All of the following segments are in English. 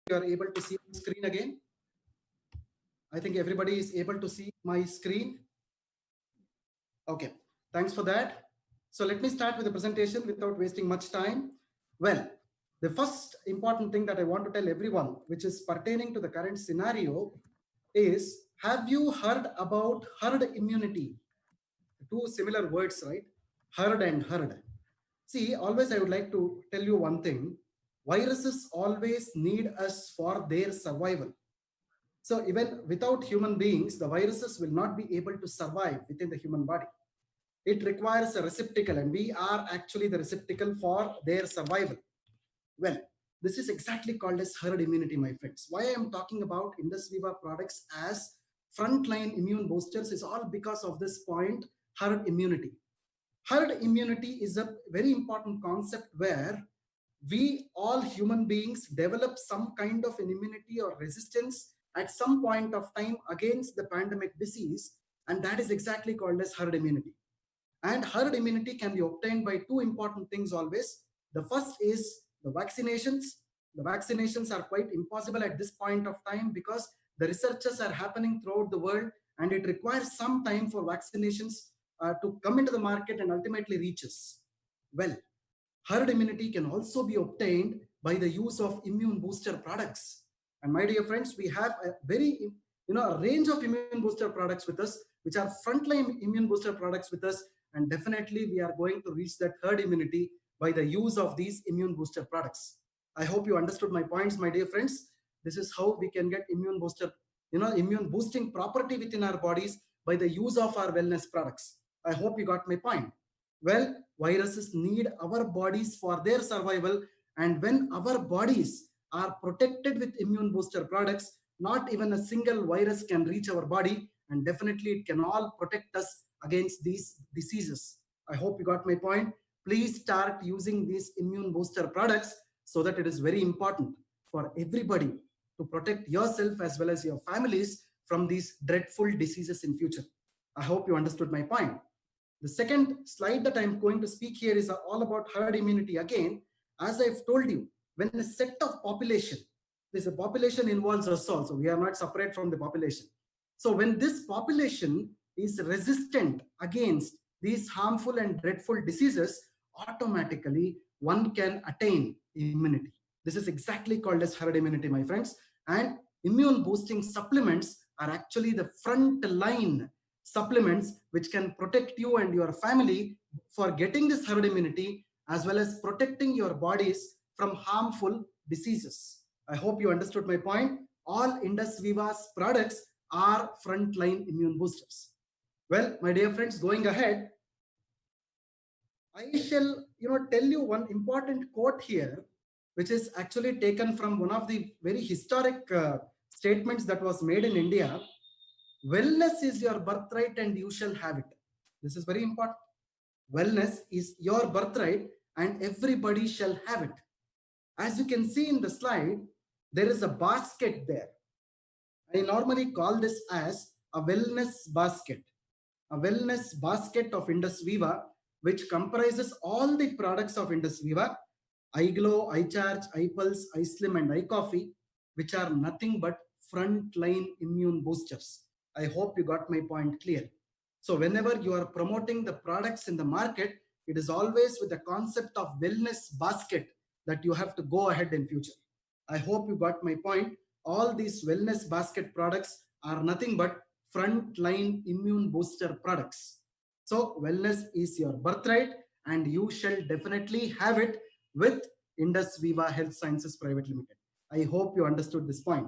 you are able to see the screen again. I think everybody is able to see my screen. Okay, thanks for that. So let me start with the presentation without wasting much time. Well, the first important thing that I want to tell everyone, which is pertaining to the current scenario, is have you heard about herd immunity? Two similar words, right? Herd and herd. See, always I would like to tell you one thing. Viruses always need us for their survival. So even without human beings, the viruses will not be able to survive within the human body. It requires a receptacle, and we are actually the receptacle for their survival. Well, this is exactly called as herd immunity, my friends. Why I am talking about Indus Viva products as frontline immune boosters is all because of this point, herd immunity. Herd immunity is a very important concept where we all human beings develop some kind of an immunity or resistance at some point of time against the pandemic disease, and that is exactly called as herd immunity. And herd immunity can be obtained by two important things always. The first is the vaccinations. The vaccinations are quite impossible at this point of time because the researches are happening throughout the world, and it requires some time for vaccinations to come into the market and ultimately reach us. Well, herd immunity can also be obtained by the use of immune booster products. And my dear friends, we have a very a range of immune booster products with us, which are frontline immune booster products with us, and definitely we are going to reach that herd immunity by the use of these immune booster products. I hope you understood my points, my dear friends. This is how we can get immune booster, immune boosting property within our bodies by the use of our wellness products. I hope you got my point. Well, viruses need our bodies for their survival, and when our bodies are protected with immune booster products, not even a single virus can reach our body, and definitely it can all protect us against these diseases. I hope you got my point. Please start using these immune booster products, so that it is very important for everybody to protect yourself as well as your families from these dreadful diseases in future. I hope you understood my point. The second slide that I'm going to speak here is all about herd immunity again. As I've told you, when a set of population, this population involves us also, we are not separate from the population. So when this population is resistant against these harmful and dreadful diseases, automatically one can attain immunity. This is exactly called as herd immunity, my friends. And immune boosting supplements are actually the front line supplements which can protect you and your family for getting this herd immunity, as well as protecting your bodies from harmful diseases. I hope you understood my point. All Indus Viva's products are frontline immune boosters. Well, my dear friends, going ahead, I shall tell you one important quote here, which is actually taken from one of the very historic statements that was made in India. Wellness is your birthright and you shall have it. This is very important. Wellness is your birthright and everybody shall have it. As you can see in the slide, there is a basket there. I normally call this as a wellness basket. A wellness basket of Indus Viva, which comprises all the products of Indus Viva: iGlow, iCharge, iPulse, iSlim, and iCoffee, which are nothing but frontline immune boosters. I hope you got my point clear. So whenever you are promoting the products in the market, it is always with the concept of wellness basket that you have to go ahead in future. I hope you got my point. All these wellness basket products are nothing but frontline immune booster products. So wellness is your birthright and you shall definitely have it with Indus Viva Health Sciences Private Limited. I hope you understood this point.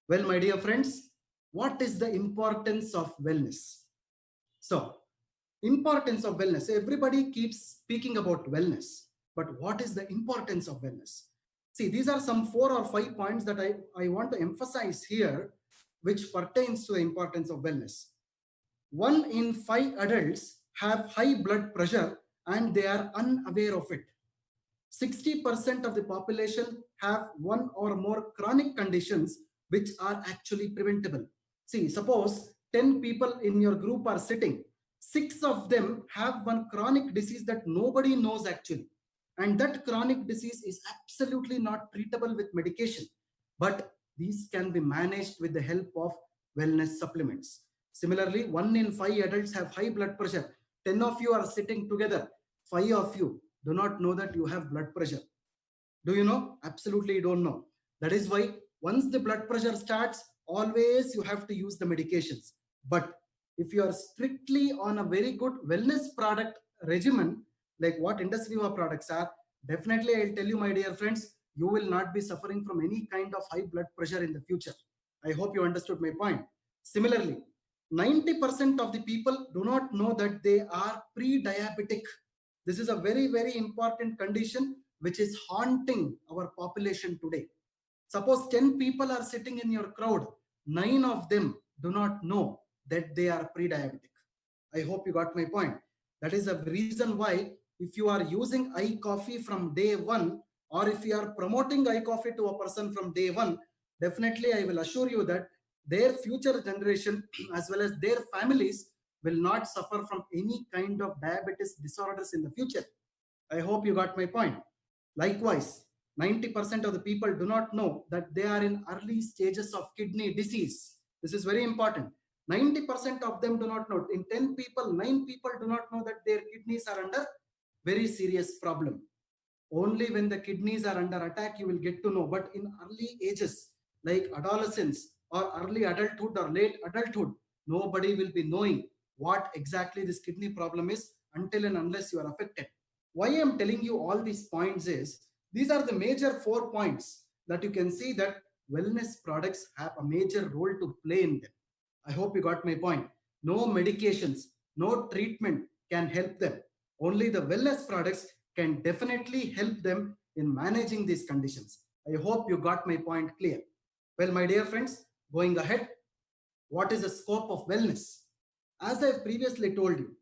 Well, my dear friends, what is the importance of wellness? So, importance of wellness. Everybody keeps speaking about wellness, but what is the importance of wellness? See, these are some 4 or 5 points that I want to emphasize here, which pertains to the importance of wellness. 1 in 5 adults have high blood pressure and they are unaware of it. 60% of the population have one or more chronic conditions which are actually preventable. See, suppose 10 people in your group are sitting, 6 of them have one chronic disease that nobody knows actually. And that chronic disease is absolutely not treatable with medication. but these can be managed with the help of wellness supplements. Similarly, 1 in 5 adults have high blood pressure. 10 of you are sitting together. 5 of you do not know that you have blood pressure. Do you know? Absolutely, you don't know. That is why once the blood pressure starts, always you have to use the medications. But if you are strictly on a very good wellness product regimen, like what Indus Viva products are, definitely I'll tell you, my dear friends, you will not be suffering from any kind of high blood pressure in the future. I hope you understood my point. Similarly, 90% of the people do not know that they are pre-diabetic. This is a very, very important condition which is haunting our population today. Suppose 10 people are sitting in your crowd, 9 of them do not know that they are pre-diabetic. I hope you got my point. That is the reason why if you are using iCoffee from day one, or if you are promoting iCoffee to a person from day one, definitely I will assure you that their future generation as well as their families will not suffer from any kind of diabetes disorders in the future. I hope you got my point. Likewise, 90% of the people do not know that they are in early stages of kidney disease. This is very important. 90% of them do not know. In 10 people, 9 people do not know that their kidneys are under very serious problem. Only when the kidneys are under attack, you will get to know. But in early ages, like adolescence or early adulthood or late adulthood, nobody will be knowing what exactly this kidney problem is until and unless you are affected. Why I am telling you all these points is, these are the major 4 points that you can see that wellness products have a major role to play in them. I hope you got my point. No medications, no treatment can help them. Only the wellness products can definitely help them in managing these conditions. I hope you got my point clear. Well, my dear friends, going ahead, what is the scope of wellness? As I previously told you,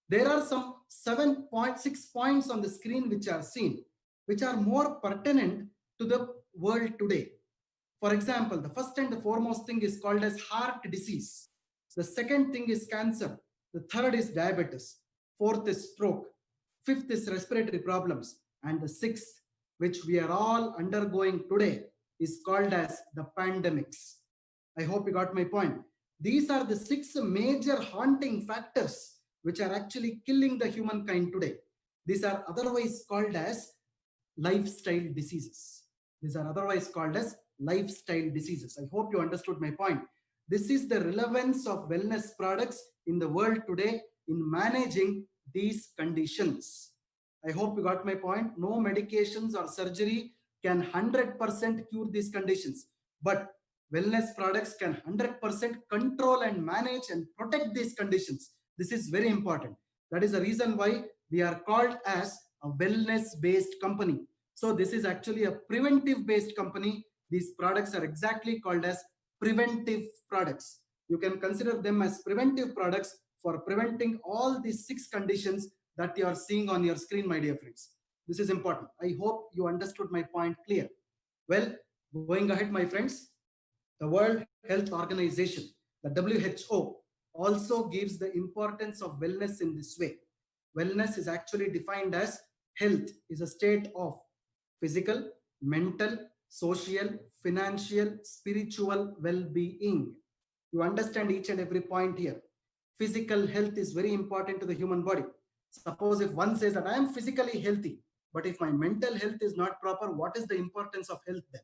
there are some 7.6 points on the screen which are seen, which are more pertinent to the world today. For example, the first and the foremost thing is called as heart disease. The second thing is cancer. The third is diabetes. Fourth is stroke. Fifth is respiratory problems. And the sixth, which we are all undergoing today, is called as the pandemics. I hope you got my point. These are the 6 major haunting factors which are actually killing the humankind today. These are otherwise called as lifestyle diseases. These are otherwise called as lifestyle diseases. I hope you understood my point. This is the relevance of wellness products in the world today in managing these conditions. I hope you got my point. No medications or surgery can 100% cure these conditions, but wellness products can 100% control and manage and protect these conditions. This is very important. That is the reason why we are called as a wellness based company. So this is actually a preventive based company. These products are exactly called as preventive products. You can consider them as preventive products for preventing all these 6 conditions that you are seeing on your screen, my dear friends. This is important. I hope you understood my point clear. Well, going ahead, my friends, the World Health Organization, the WHO, also gives the importance of wellness in this way. Wellness is actually defined as health is a state of physical, mental, social, financial, spiritual well-being. You understand each and every point here. Physical health is very important to the human body. Suppose if one says that I am physically healthy, but if my mental health is not proper, what is the importance of health then?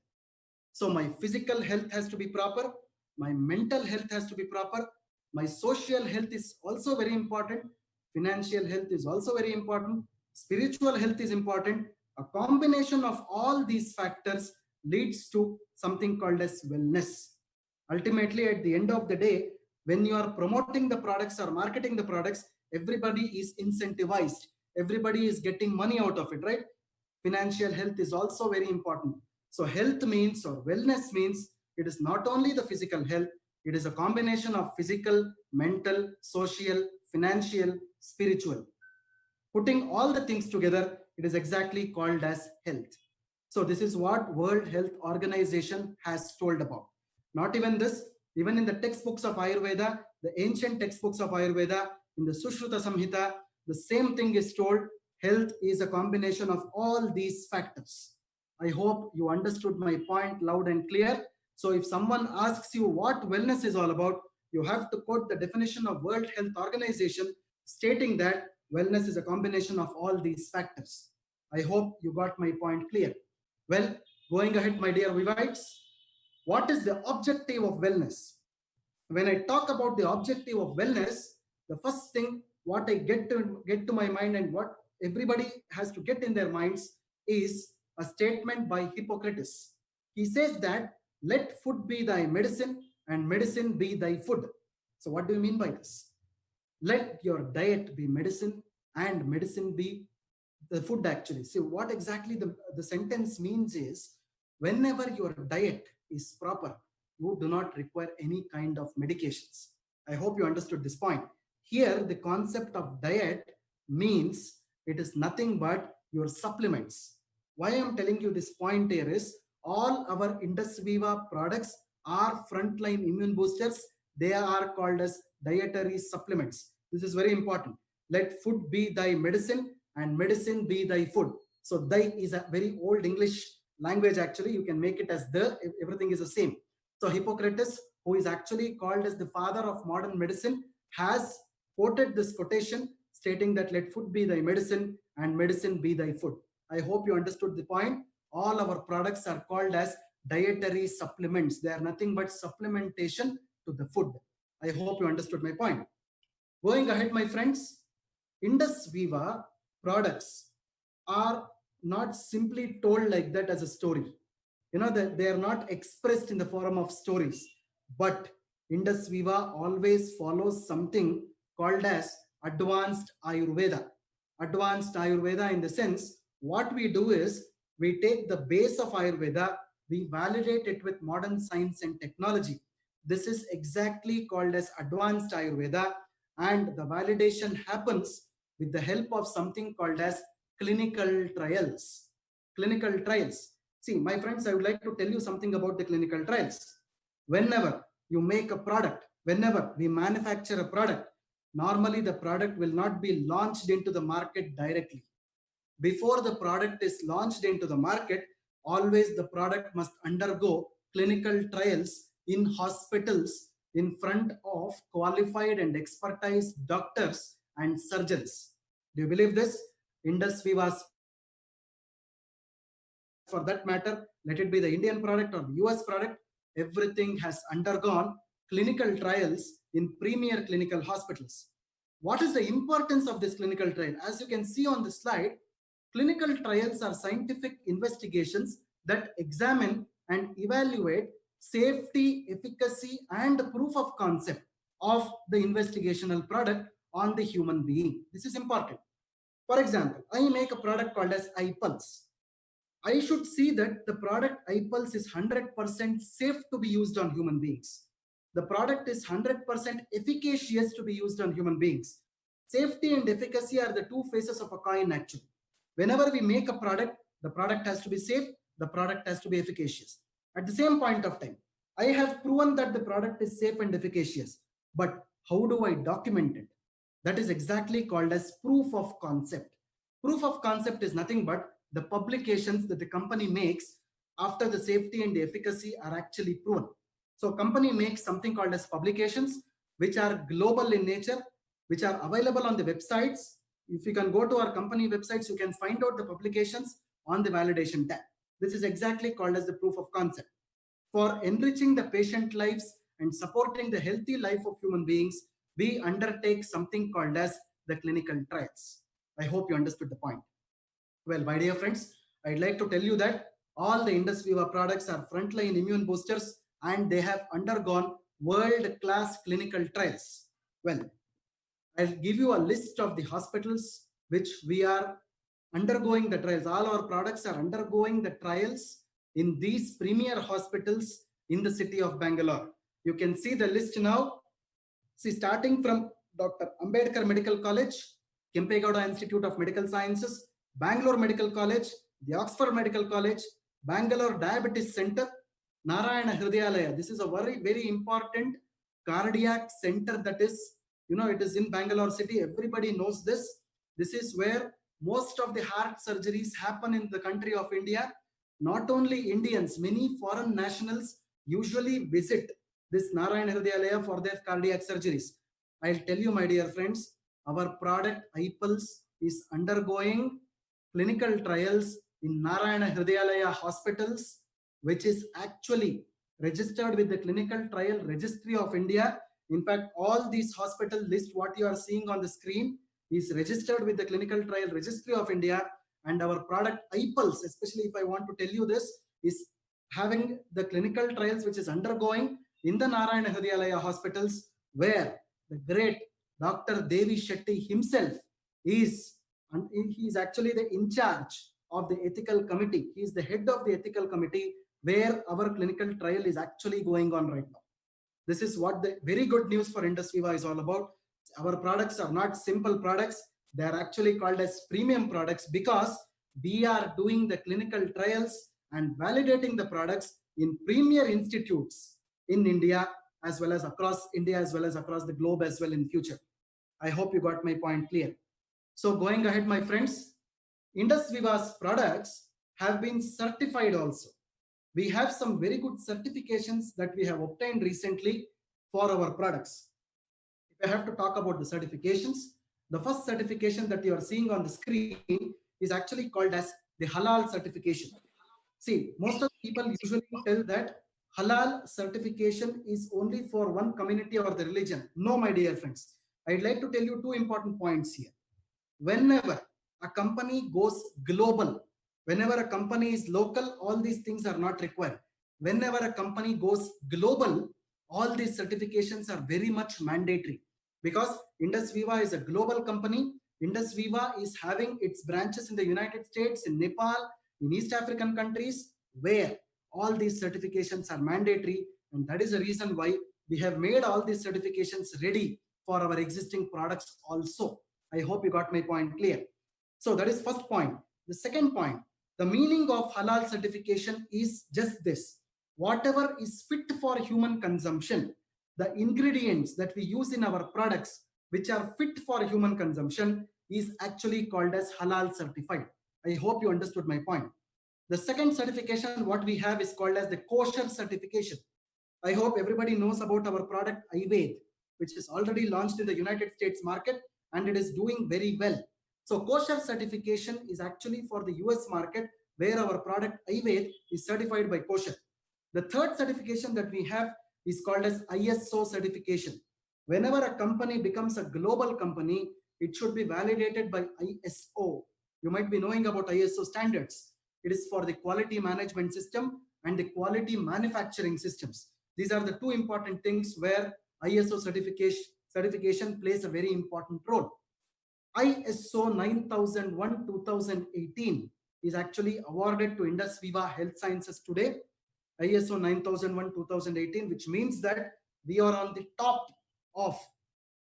So my physical health has to be proper, my mental health has to be proper, my social health is also very important, financial health is also very important, spiritual health is important. A combination of all these factors leads to something called as wellness. Ultimately, at the end of the day, when you are promoting the products or marketing the products, everybody is incentivized, everybody is getting money out of it, right? Financial health is also very important. So health means, or wellness means, it is not only the physical health, it is a combination of physical, mental, social, financial, spiritual. Putting all the things together, it is exactly called as health. So this is what World Health Organization has told about. Not even this, even in the textbooks of Ayurveda, the ancient textbooks of Ayurveda, in the Sushruta Samhita, the same thing is told. Health is a combination of all these factors. I hope you understood my point loud and clear. So if someone asks you what wellness is all about, you have to quote the definition of World Health Organization stating that wellness is a combination of all these factors. I hope you got my point clear. Well, going ahead, my dear Vivites, what is the objective of wellness? When I talk about the objective of wellness, the first thing what I get to my mind and what everybody has to get in their minds is a statement by Hippocrates. He says that let food be thy medicine and medicine be thy food. So what do you mean by this? Let your diet be medicine and medicine be the food actually. See what exactly the sentence means is whenever your diet is proper, you do not require any kind of medications. I hope you understood this point. Here, the concept of diet means it is nothing but your supplements. Why I'm telling you this point here is all our Indus Viva products are frontline immune boosters. They are called as dietary supplements. This is very important. Let food be thy medicine and medicine be thy food. So thy is a very old English language actually. You can make it as the, everything is the same. So Hippocrates, who is actually called as the father of modern medicine, has quoted this quotation stating that let food be thy medicine and medicine be thy food. I hope you understood the point. All our products are called as dietary supplements. They are nothing but supplementation to the food. I hope you understood my point. Going ahead, my friends, Indus Viva products are not simply told like that as a story. You know that they are not expressed in the form of stories, but Indus Viva always follows something called as advanced Ayurveda. Advanced Ayurveda in the sense, what we do is we take the base of Ayurveda, we validate it with modern science and technology. This is exactly called as advanced Ayurveda, and the validation happens with the help of something called as clinical trials. Clinical trials. See, my friends, I would like to tell you something about the clinical trials. Whenever you make a product, whenever we manufacture a product, normally the product will not be launched into the market directly. Before the product is launched into the market, always the product must undergo clinical trials in hospitals in front of qualified and expertise doctors and surgeons. Do you believe this? Indus Viva's for that matter, let it be the Indian product or the US product, everything has undergone clinical trials in premier clinical hospitals. What is the importance of this clinical trial? As you can see on the slide, clinical trials are scientific investigations that examine and evaluate safety, efficacy, and proof of concept of the investigational product on the human being. This is important. For example, I make a product called as iPulse. I should see that the product iPulse is 100% safe to be used on human beings. The product is 100% efficacious to be used on human beings. Safety and efficacy are the two faces of a coin actually. Whenever we make a product, the product has to be safe, the product has to be efficacious. At the same point of time, I have proven that the product is safe and efficacious, but how do I document it? That is exactly called as proof of concept. Proof of concept is nothing but the publications that the company makes after the safety and the efficacy are actually proven. So company makes something called as publications, which are global in nature, which are available on the websites. If you can go to our company websites, you can find out the publications on the validation tab. This is exactly called as the proof of concept. For enriching the patient lives and supporting the healthy life of human beings, we undertake something called as the clinical trials. I hope you understood the point. Well, my dear friends, I'd like to tell you that all the Indus Viva products are frontline immune boosters and they have undergone world-class clinical trials. Well, I'll give you a list of the hospitals which we are undergoing the trials. All our products are undergoing the trials in these premier hospitals in the city of Bangalore. You can see the list now. See, starting from Dr. Ambedkar Medical College, Kempegowda Institute of Medical Sciences, Bangalore Medical College, the Oxford Medical College, Bangalore Diabetes Center, Narayana Hridayalaya. This is a very, very important cardiac center that is, it is in Bangalore city. Everybody knows this. This is where most of the heart surgeries happen in the country of India. Not only Indians, many foreign nationals usually visit this Narayana Hrudayalaya for their cardiac surgeries. I'll tell you, my dear friends, our product iPulse is undergoing clinical trials in Narayana Hrudayalaya hospitals, which is actually registered with the Clinical Trial Registry of India. In fact, all these hospital list, what you are seeing on the screen, is registered with the Clinical Trial Registry of India. And our product iPulse, especially if I want to tell you this, is having the clinical trials which is undergoing in the Narayana Hrudayalaya hospitals, where the great Dr. Devi Shetty himself is, and he is actually the in charge of the ethical committee. He is the head of the ethical committee where our clinical trial is actually going on right now. This is what the very good news for Indus Viva is all about. Our products are not simple products. They are actually called as premium products because we are doing the clinical trials and validating the products in premier institutes in India, as well as across India, as well as across the globe as well in future. I hope you got my point clear. So going ahead, my friends, Indus Viva's products have been certified also. We have some very good certifications that we have obtained recently for our products. If I have to talk about the certifications, the first certification that you are seeing on the screen is actually called as the Halal certification. See, most of the people usually tell that Halal certification is only for one community or the religion. No, my dear friends. I'd like to tell you two important points here. Whenever a company goes global, whenever a company is local, all these things are not required. Whenever a company goes global, all these certifications are very much mandatory because Indus Viva is a global company. Indus Viva is having its branches in the United States, in Nepal, in East African countries, where all these certifications are mandatory. And that is the reason why we have made all these certifications ready for our existing products also. I hope you got my point clear. So that is first point. The second point, the meaning of halal certification is just this: whatever is fit for human consumption, the ingredients that we use in our products which are fit for human consumption is actually called as halal certified. I hope you understood my point. The second certification what we have is called as the kosher certification. I hope everybody knows about our product Ayurved, which is already launched in the United States market and it is doing very well. So kosher certification is actually for the US market where our product Ayurved is certified by kosher. The third certification that we have is called as ISO certification. Whenever a company becomes a global company, it should be validated by ISO. You might be knowing about ISO standards. It is for the quality management system and the quality manufacturing systems. These are the two important things where ISO certification plays a very important role. ISO 9001-2018 is actually awarded to Indus Viva Health Sciences today. ISO 9001-2018, which means that we are on the top of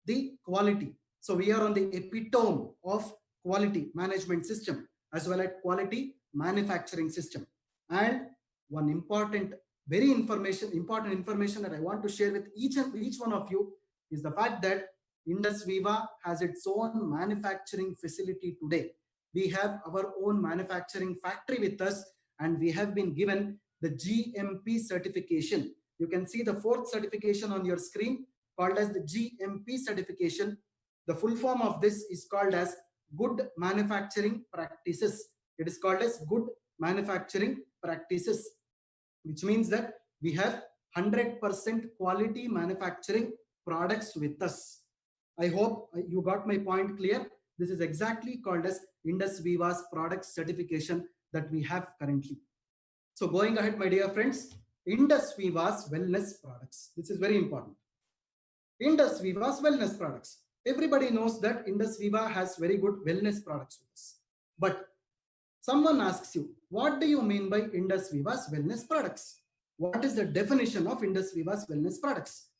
the quality. So we are on the epitome of quality management system as well as quality manufacturing system. And one important information that I want to share with each one of you is the fact that Indus Viva has its own manufacturing facility today. We have our own manufacturing factory with us and we have been given the GMP certification. You can see the fourth certification on your screen called as the GMP certification. The full form of this is called as Good Manufacturing Practices. It is called as Good Manufacturing Practices, which means that we have 100% quality manufacturing products with us. I hope you got my point clear. This is exactly called as Indus Viva's product certification that we have currently. So going ahead, my dear friends, Indus Viva's wellness products. This is very important. Indus Viva's wellness products. Everybody knows that Indus Viva has very good wellness products with us. But someone asks you, what do you mean by Indus Viva's wellness products? What is the definition of Indus Viva's wellness products?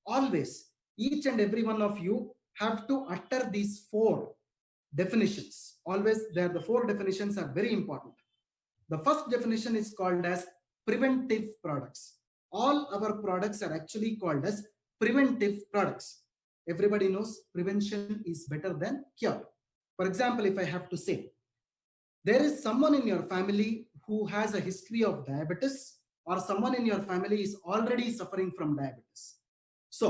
Always, each and every one of you have to utter these four definitions. Always, the four definitions are very important. The first definition is called as preventive products. All our products are actually called as preventive products. Everybody knows prevention is better than cure. For example, if I have to say, there is someone in your family who has a history of diabetes or someone in your family is already suffering from diabetes. So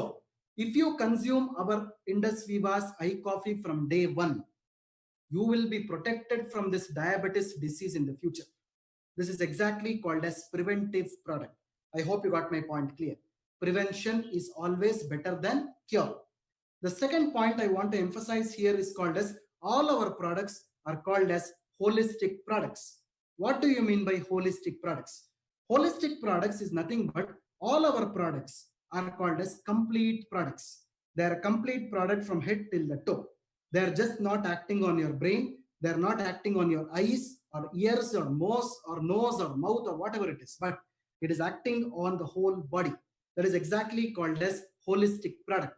if you consume our Indus Viva's iCoffee from day one, you will be protected from this diabetes disease in the future. This is exactly called as preventive product. I hope you got my point clear. Prevention is always better than cure. The second point I want to emphasize here is called as all our products are called as holistic products. What do you mean by holistic products? Holistic products is nothing but all our products are called as complete products. They are a complete product from head till the toe. They are just not acting on your brain. They are not acting on your eyes or ears or nose or mouth or whatever it is, but it is acting on the whole body. That is exactly called as holistic product.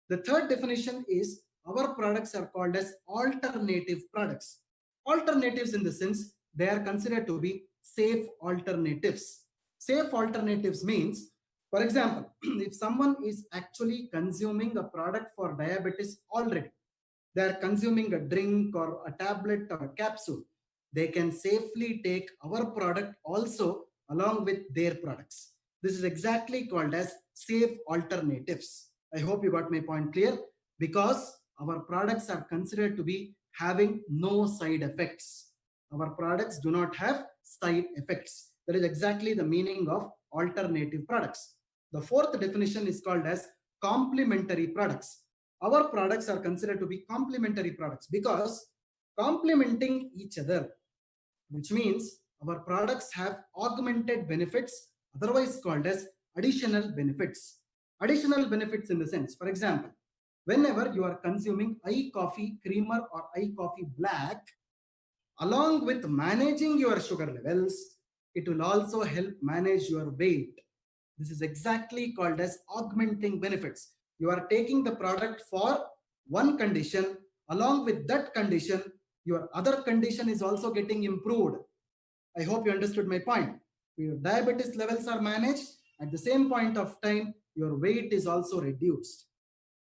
The third definition is our products are called as alternative products. Alternatives in the sense they are considered to be safe alternatives. Safe alternatives means, for example, if someone is actually consuming a product for diabetes already, they are consuming a drink or a tablet or a capsule, they can safely take our product also along with their products. This is exactly called as safe alternatives. I hope you got my point clear, because our products are considered to be having no side effects. Our products do not have side effects. That is exactly the meaning of alternative products. The fourth definition is called as complementary products. Our products are considered to be complementary products because complementing each other, which means our products have augmented benefits, otherwise called as additional benefits. Additional benefits in the sense, for example, whenever you are consuming iCoffee Creamer or iCoffee Black, along with managing your sugar levels, it will also help manage your weight. This is exactly called as augmenting benefits. You are taking the product for one condition, along with that condition, your other condition is also getting improved. I hope you understood my point. Your diabetes levels are managed, at the same point of time, your weight is also reduced.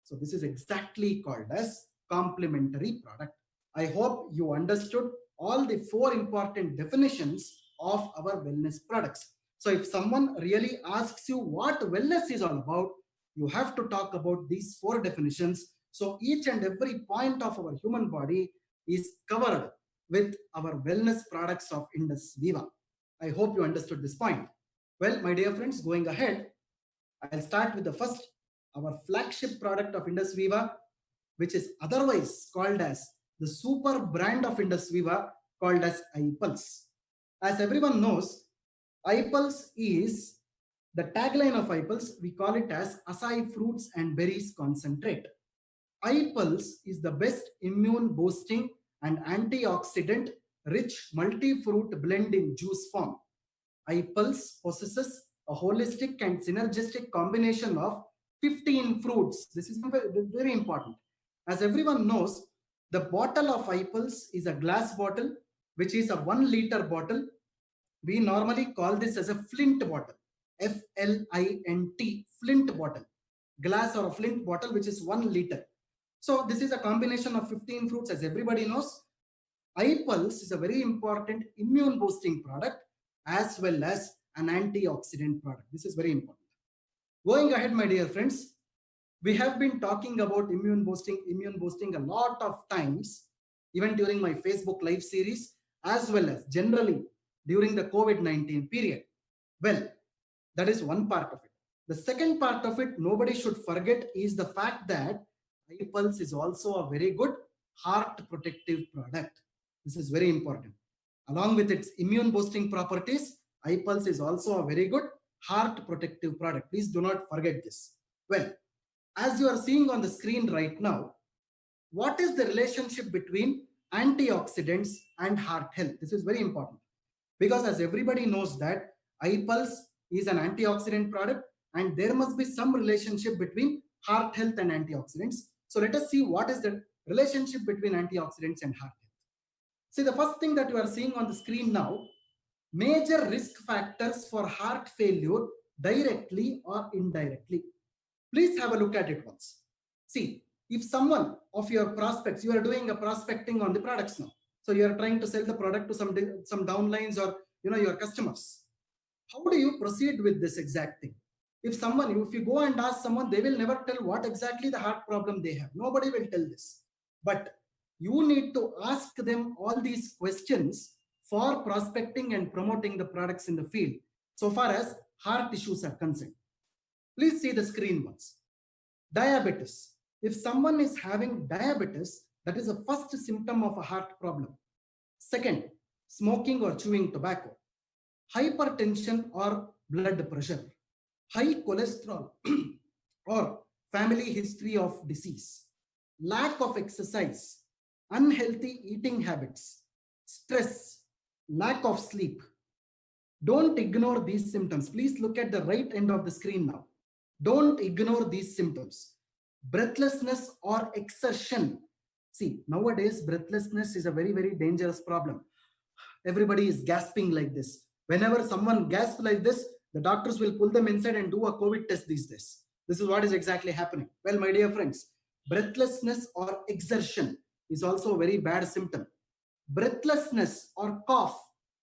So this is exactly called as complementary product. I hope you understood all the four important definitions of our wellness products. So if someone really asks you what wellness is all about, you have to talk about these four definitions. So each and every point of our human body is covered with our wellness products of Indus Viva. I hope you understood this point. Well, my dear friends, going ahead, I'll start with the first, our flagship product of Indus Viva, which is otherwise called as the super brand of Indus Viva, called as iPulse. As everyone knows, iPulse is the tagline of iPulse. We call it as acai fruits and berries concentrate. iPulse is the best immune boosting and antioxidant rich multi-fruit blend in juice form. iPulse possesses a holistic and synergistic combination of 15 fruits. This is very important. As everyone knows, the bottle of iPulse is a glass bottle, which is a 1 liter bottle. We normally call this as a flint bottle, F-L-I-N-T, flint bottle, glass or a flint bottle, which is 1 liter. So this is a combination of 15 fruits. As everybody knows, iPulse is a very important immune boosting product as well as an antioxidant product. This is very important. Going ahead, my dear friends, we have been talking about immune boosting a lot of times, even during my Facebook live series, as well as generally during the COVID-19 period. Well, that is one part of it. The second part of it, nobody should forget, is the fact that iPulse is also a very good heart protective product. This is very important. Along with its immune boosting properties, iPulse is also a very good heart protective product. Please do not forget this. Well, as you are seeing on the screen right now, what is the relationship between antioxidants and heart health? This is very important, because as everybody knows that iPulse is an antioxidant product and there must be some relationship between heart health and antioxidants. So let us see what is the relationship between antioxidants and heart health. See, the first thing that you are seeing on the screen now, major risk factors for heart failure directly or indirectly. Please have a look at it once. See, if someone of your prospects, you are doing a prospecting on the products now. So you are trying to sell the product to some downlines, or your customers. How do you proceed with this exact thing? If you go and ask someone, they will never tell what exactly the heart problem they have. Nobody will tell this. But you need to ask them all these questions for prospecting and promoting the products in the field, so far as heart issues are concerned. Please see the screen once. Diabetes. If someone is having diabetes, that is the first symptom of a heart problem. Second, smoking or chewing tobacco. Hypertension or blood pressure. High cholesterol or family history of disease. Lack of exercise. Unhealthy eating habits. Stress. Lack of sleep. Don't ignore these symptoms. Please look at the right end of the screen now. Don't ignore these symptoms. Breathlessness or exertion. See, nowadays, breathlessness is a very, very dangerous problem. Everybody is gasping like this. Whenever someone gasps like this, the doctors will pull them inside and do a COVID test these days. This is what is exactly happening. Well, my dear friends, breathlessness or exertion is also a very bad symptom. Breathlessness or cough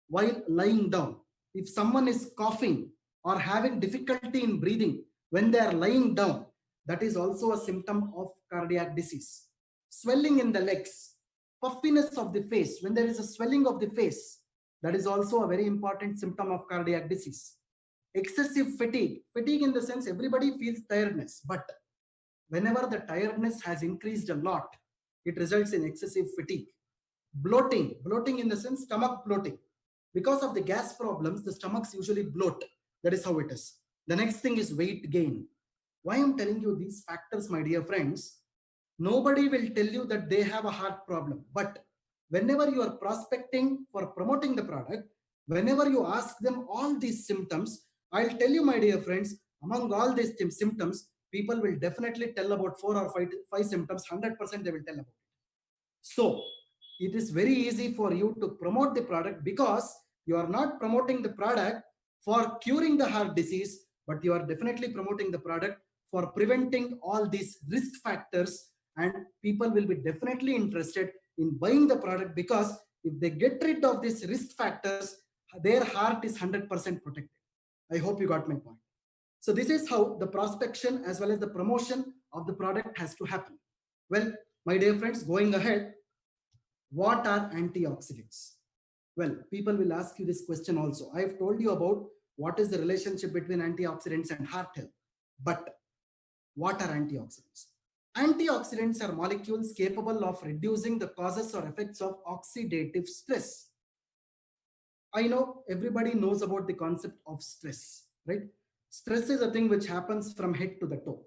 while lying down. If someone is coughing or having difficulty in breathing when they are lying down, that is also a symptom of cardiac disease. Swelling in the legs, puffiness of the face. When there is a swelling of the face, that is also a very important symptom of cardiac disease. Excessive fatigue. Fatigue in the sense everybody feels tiredness, but whenever the tiredness has increased a lot, it results in excessive fatigue. Bloating. Bloating in the sense stomach bloating. Because of the gas problems, the stomachs usually bloat. That is how it is. The next thing is weight gain. Why I'm telling you these factors, my dear friends? Nobody will tell you that they have a heart problem. But whenever you are prospecting for promoting the product, whenever you ask them all these symptoms, I'll tell you, my dear friends, among all these symptoms, people will definitely tell about 4 or 5 symptoms. 100% they will tell about it. So it is very easy for you to promote the product because you are not promoting the product for curing the heart disease, but you are definitely promoting the product for preventing all these risk factors, and people will be definitely interested in buying the product because if they get rid of these risk factors, their heart is 100% protected. I hope you got my point. So this is how the prospection as well as the promotion of the product has to happen. Well, my dear friends, going ahead, what are antioxidants? Well, people will ask you this question also. I have told you about what is the relationship between antioxidants and heart health. But what are antioxidants? Antioxidants are molecules capable of reducing the causes or effects of oxidative stress. I know everybody knows about the concept of stress, right? Stress is a thing which happens from head to the toe.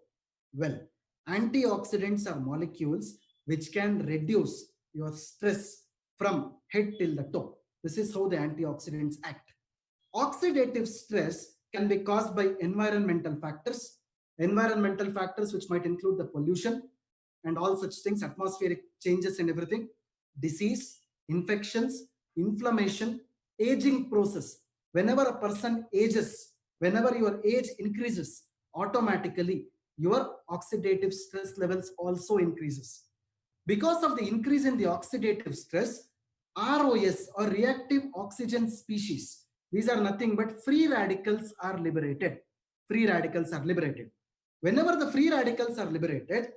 Well, antioxidants are molecules which can reduce your stress from head till the toe. This is how the antioxidants act. Oxidative stress can be caused by environmental factors which might include the pollution and all such things, atmospheric changes and everything, disease, infections, inflammation, aging process. Whenever a person ages, whenever your age increases, automatically your oxidative stress levels also increases. Because of the increase in the oxidative stress, ROS or reactive oxygen species, these are nothing but free radicals are liberated. Free radicals are liberated. Whenever the free radicals are liberated,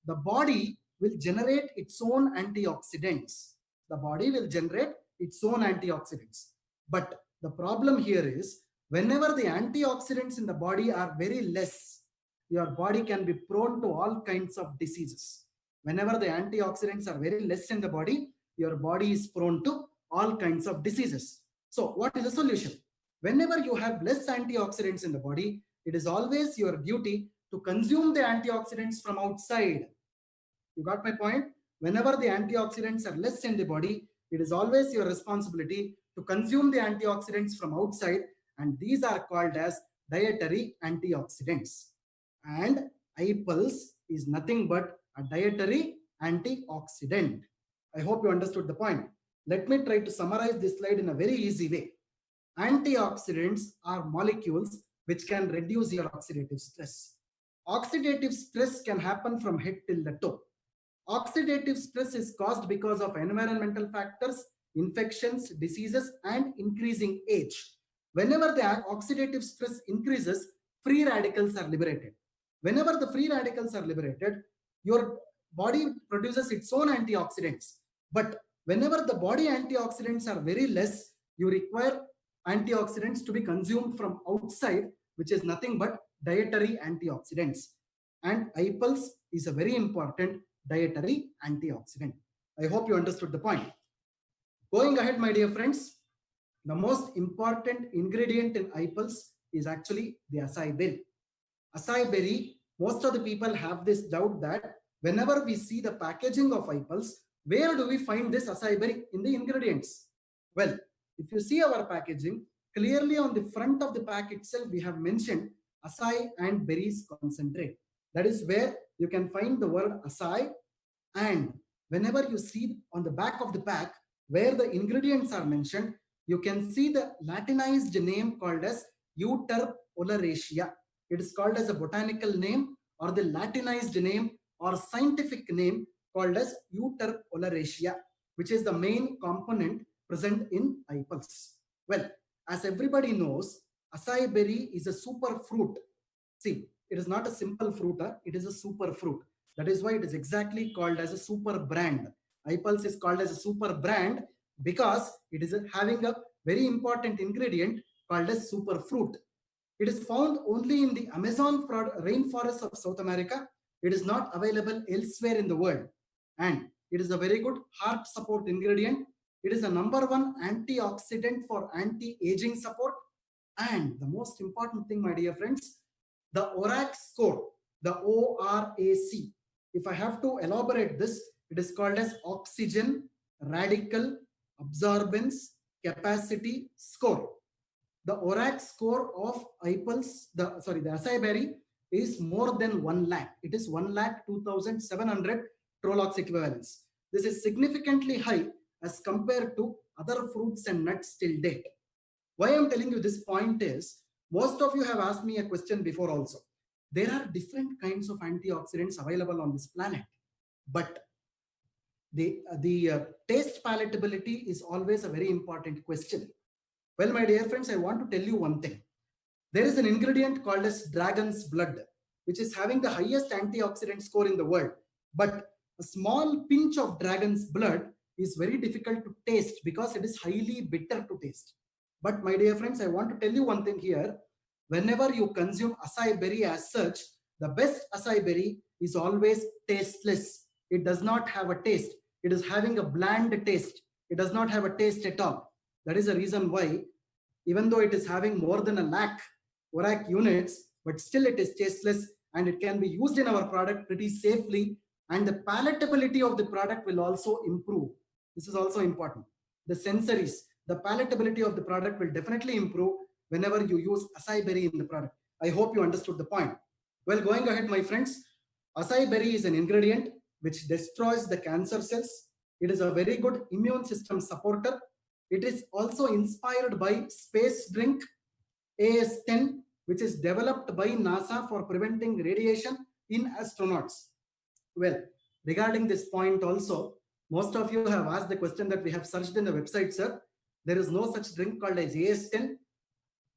the body will generate its own antioxidants. The body will generate its own antioxidants. But the problem here is, whenever the antioxidants in the body are very less, your body can be prone to all kinds of diseases. Whenever the antioxidants are very less in the body, your body is prone to all kinds of diseases. So what is the solution? Whenever you have less antioxidants in the body, it is always your duty to consume the antioxidants from outside. You got my point? Whenever the antioxidants are less in the body, it is always your responsibility to consume the antioxidants from outside, and these are called as dietary antioxidants. And iPulse is nothing but a dietary antioxidant. I hope you understood the point. Let me try to summarize this slide in a very easy way. Antioxidants are molecules which can reduce your oxidative stress. Oxidative stress can happen from head till the toe. Oxidative stress is caused because of environmental factors infections, diseases, and increasing age. Whenever the oxidative stress increases, free radicals are liberated. Whenever the free radicals are liberated, your body produces its own antioxidants. But whenever the body antioxidants are very less, you require antioxidants to be consumed from outside, which is nothing but dietary antioxidants. And iPulse is a very important dietary antioxidant. I hope you understood the point. Going ahead, my dear friends, the most important ingredient in iPulse is actually the acai berry. Acai berry, most of the people have this doubt that whenever we see the packaging of iPulse, where do we find this acai berry in the ingredients? Well, if you see our packaging, clearly on the front of the pack itself, we have mentioned acai and berries concentrate. That is where you can find the word acai, and whenever you see on the back of the pack where the ingredients are mentioned, you can see the Latinized name called as Euterpe oleracea. It is called as a botanical name or the Latinized name or scientific name called as Euterpe oleracea, which is the main component present in iPulse. Well, as everybody knows, acai berry is a super fruit. See, it is not a simple fruit, it is a super fruit. That is why it is exactly called as a super brand. iPulse is called as a super brand because it is having a very important ingredient called as super fruit. It is found only in the Amazon rainforest of South America. It is not available elsewhere in the world. And it is a very good heart support ingredient. It is a #1 antioxidant for anti-aging support. And the most important thing, my dear friends, the ORAC score, the ORAC. If I have to elaborate this, it is called as oxygen radical absorbance capacity score. The ORAC score of iPulse, the acai berry is more than 1 lakh. It is 1,02,700 Trolox equivalents. This is significantly high as compared to other fruits and nuts till date. Why I'm telling you this point is, most of you have asked me a question before also. There are different kinds of antioxidants available on this planet, but the taste palatability is always a very important question. Well, my dear friends, I want to tell you one thing. There is an ingredient called as dragon's blood, which is having the highest antioxidant score in the world. But a small pinch of dragon's blood is very difficult to taste because it is highly bitter to taste. But my dear friends, I want to tell you one thing here. Whenever you consume acai berry as such, the best acai berry is always tasteless. It does not have a taste. It is having a bland taste. It does not have a taste at all. That is the reason why, even though it is having more than 1 lakh ORAC units, but still it is tasteless and it can be used in our product pretty safely, and the palatability of the product will also improve. This is also important. The sensories, the palatability of the product will definitely improve whenever you use acai berry in the product. I hope you understood the point. Well, going ahead, my friends, acai berry is an ingredient which destroys the cancer cells. It is a very good immune system supporter. It is also inspired by space drink AS10, which is developed by NASA for preventing radiation in astronauts. Well, regarding this point also, most of you have asked the question that we have searched in the website, sir. There is no such drink called as AS10.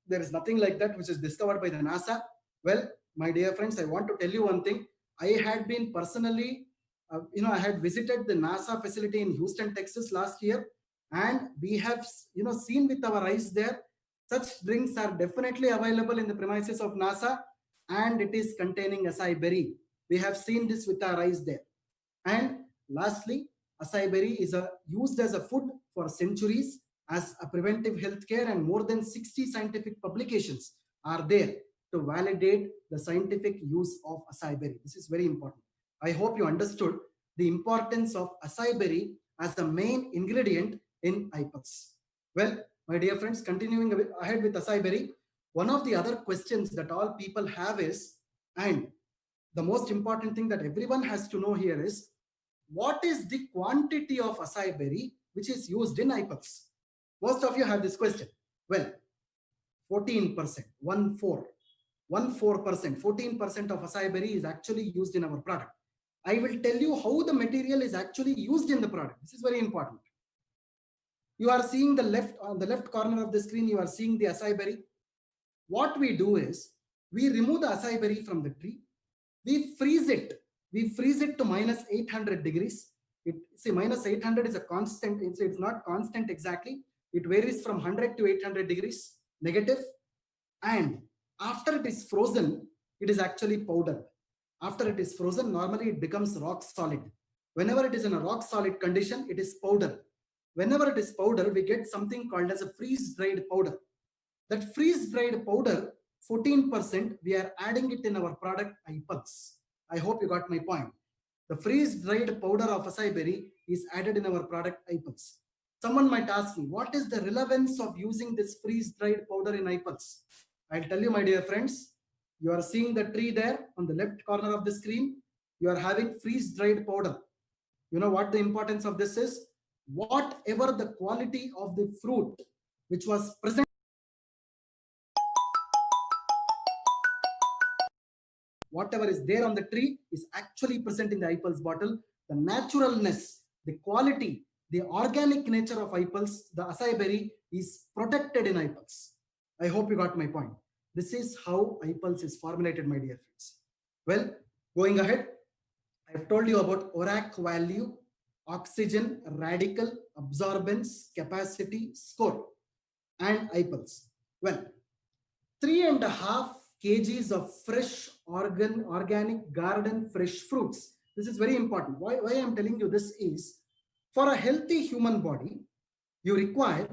There is nothing like that which is discovered by the NASA. Well, my dear friends, I want to tell you one thing. I had been personally, I had visited the NASA facility in Houston, Texas last year, and we have, seen with our eyes there. Such drinks are definitely available in the premises of NASA, and it is containing acai berry. We have seen this with our eyes there. And lastly, acai berry is used as a food for centuries as a preventive healthcare, and more than 60 scientific publications are there to validate the scientific use of acai berry. This is very important. I hope you understood the importance of acai berry as the main ingredient in iPulse. Well, my dear friends, continuing ahead with acai berry, one of the other questions that all people have is, and the most important thing that everyone has to know here is, what is the quantity of acai berry which is used in iPulse? Most of you have this question. Well, 14%, 14%, 14% of acai berry is actually used in our product. I will tell you how the material is actually used in the product. This is very important. You are seeing the left, on the left corner of the screen, you are seeing the acai berry. What we do is we remove the acai berry from the tree, we freeze it. We freeze it to minus 800 degrees. See, minus 800 is a constant. It's not constant exactly. It varies from 100 to 800 degrees negative. And after it is frozen, it is actually powdered. After it is frozen, normally it becomes rock solid. Whenever it is in a rock solid condition, it is powder. Whenever it is powder, we get something called as a freeze dried powder. That freeze dried powder, 14%, we are adding it in our product iPulse. I hope you got my point. The freeze dried powder of acai berry is added in our product iPulse. Someone might ask me, what is the relevance of using this freeze dried powder in iPulse? I'll tell you, my dear friends. You are seeing the tree there on the left corner of the screen. You are having freeze dried powder. You know what the importance of this is? Whatever the quality of the fruit which was present, whatever is there on the tree is actually present in the iPulse bottle. The naturalness, the quality, the organic nature of iPulse, the acai berry, is protected in iPulse. I hope you got my point. This is how iPulse is formulated, my dear friends. Well, going ahead, I've told you about ORAC value, oxygen, radical, absorbance, capacity, score, and iPulse. Well, 3.5 kgs of fresh organic garden fresh fruits. This is very important. Why I'm telling you this is, for a healthy human body, you require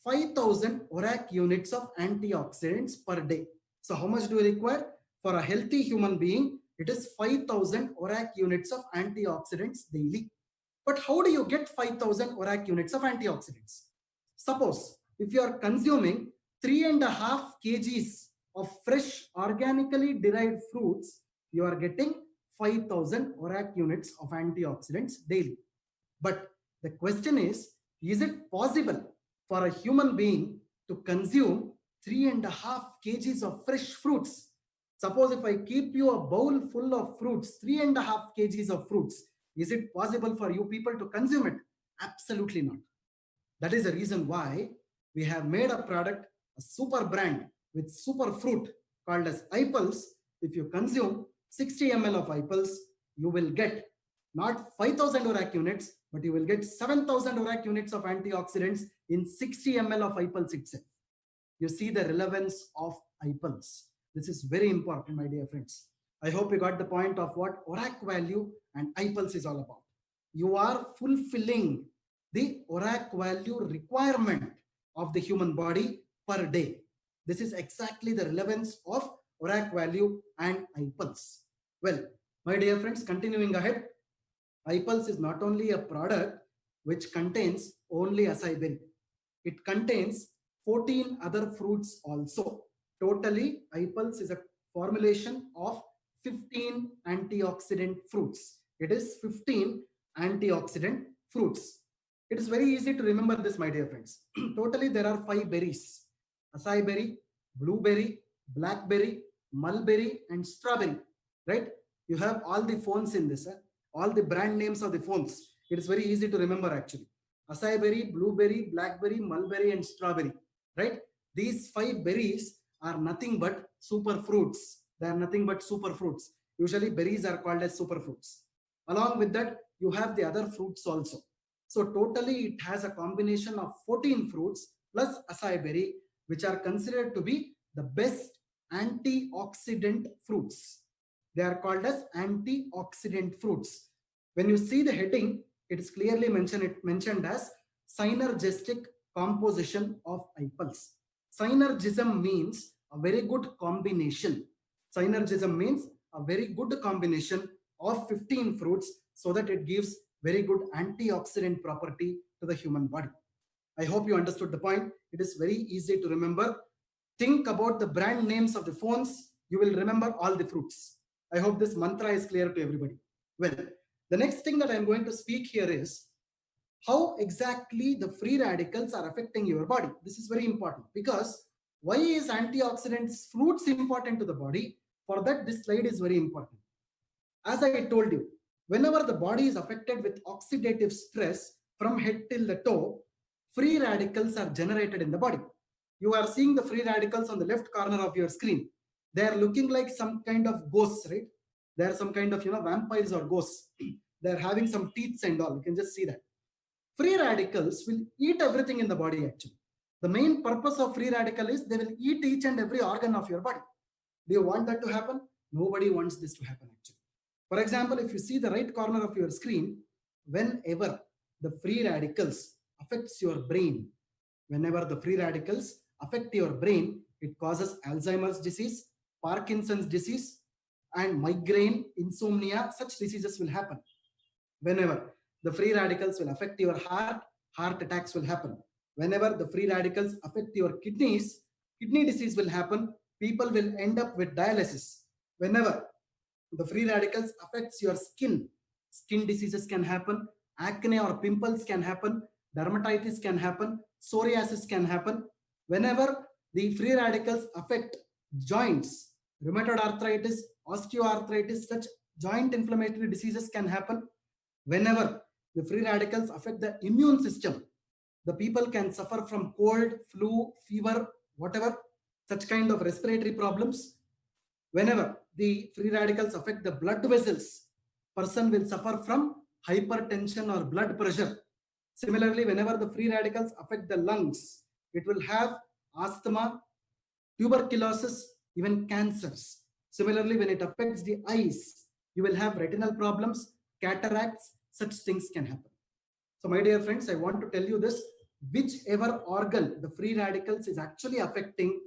5,000 ORAC units of antioxidants per day. So how much do you require? For a healthy human being, it is 5,000 ORAC units of antioxidants daily. But how do you get 5,000 ORAC units of antioxidants? Suppose if you are consuming 3.5 kgs of fresh organically derived fruits, you are getting 5,000 ORAC units of antioxidants daily. But the question is it possible for a human being to consume 3.5 kgs of fresh fruits? Suppose if I keep you a bowl full of fruits, 3.5 kgs of fruits, is it possible for you people to consume it? Absolutely not. That is the reason why we have made a product, a super brand with super fruit called as iPulse. If you consume 60 ml of iPulse, you will get not 5,000 ORAC units, but you will get 7,000 ORAC units of antioxidants in 60 ml of iPulse itself. You see the relevance of iPulse. This is very important, my dear friends. I hope you got the point of what ORAC value and iPulse is all about. You are fulfilling the ORAC value requirement of the human body per day. This is exactly the relevance of ORAC value and iPulse. Well, my dear friends, continuing ahead, iPulse is not only a product which contains only acai berry. It contains 14 other fruits also. Totally, iPulse is a formulation of 15 antioxidant fruits. It is 15 antioxidant fruits. It is very easy to remember this, my dear friends. Totally, there are 5 berries: acai berry, blueberry, blackberry, mulberry, and strawberry. Right? You have all the phones in this, all the brand names of the phones. It is very easy to remember actually. Acai berry, blueberry, blackberry, mulberry, and strawberry. Right? These 5 berries are nothing but super fruits. They are nothing but super fruits. Usually berries are called as super fruits. Along with that, you have the other fruits also. So totally it has a combination of 14 fruits plus acai berry, which are considered to be the best antioxidant fruits. They are called as antioxidant fruits. When you see the heading, it is clearly mentioned as synergistic composition of iPulse. Synergism means a very good combination. Synergism means a very good combination of 15 fruits so that it gives very good antioxidant property to the human body. I hope you understood the point. It is very easy to remember. Think about the brand names of the phones. You will remember all the fruits. I hope this mantra is clear to everybody. Well, the next thing that I'm going to speak here is how exactly the free radicals are affecting your body. This is very important because why is antioxidants fruits important to the body? For that, this slide is very important. As I told you, whenever the body is affected with oxidative stress from head till the toe, free radicals are generated in the body. You are seeing the free radicals on the left corner of your screen. They are looking like some kind of ghosts, right? They are some kind of vampires or ghosts. They are having some teeth and all. You can just see that. Free radicals will eat everything in the body actually. The main purpose of free radical is they will eat each and every organ of your body. Do you want that to happen? Nobody wants this to happen actually. For example, if you see the right corner of your screen, whenever the free radicals affects your brain, whenever the free radicals affect your brain, it causes Alzheimer's disease, Parkinson's disease, and migraine, insomnia. Such diseases will happen. Whenever the free radicals will affect your heart, heart attacks will happen. Whenever the free radicals affect your kidneys, kidney disease will happen. People will end up with dialysis. Whenever the free radicals affects your skin, skin diseases can happen, acne or pimples can happen, dermatitis can happen, psoriasis can happen. Whenever the free radicals affect joints, rheumatoid arthritis, osteoarthritis, such joint inflammatory diseases can happen. Whenever the free radicals affect the immune system, the people can suffer from cold, flu, fever, whatever, such kind of respiratory problems. Whenever the free radicals affect the blood vessels, person will suffer from hypertension or blood pressure. Similarly, whenever the free radicals affect the lungs, it will have asthma, tuberculosis, even cancers. Similarly, when it affects the eyes, you will have retinal problems, cataracts, such things can happen. So my dear friends, I want to tell you this, whichever organ the free radicals is actually affecting,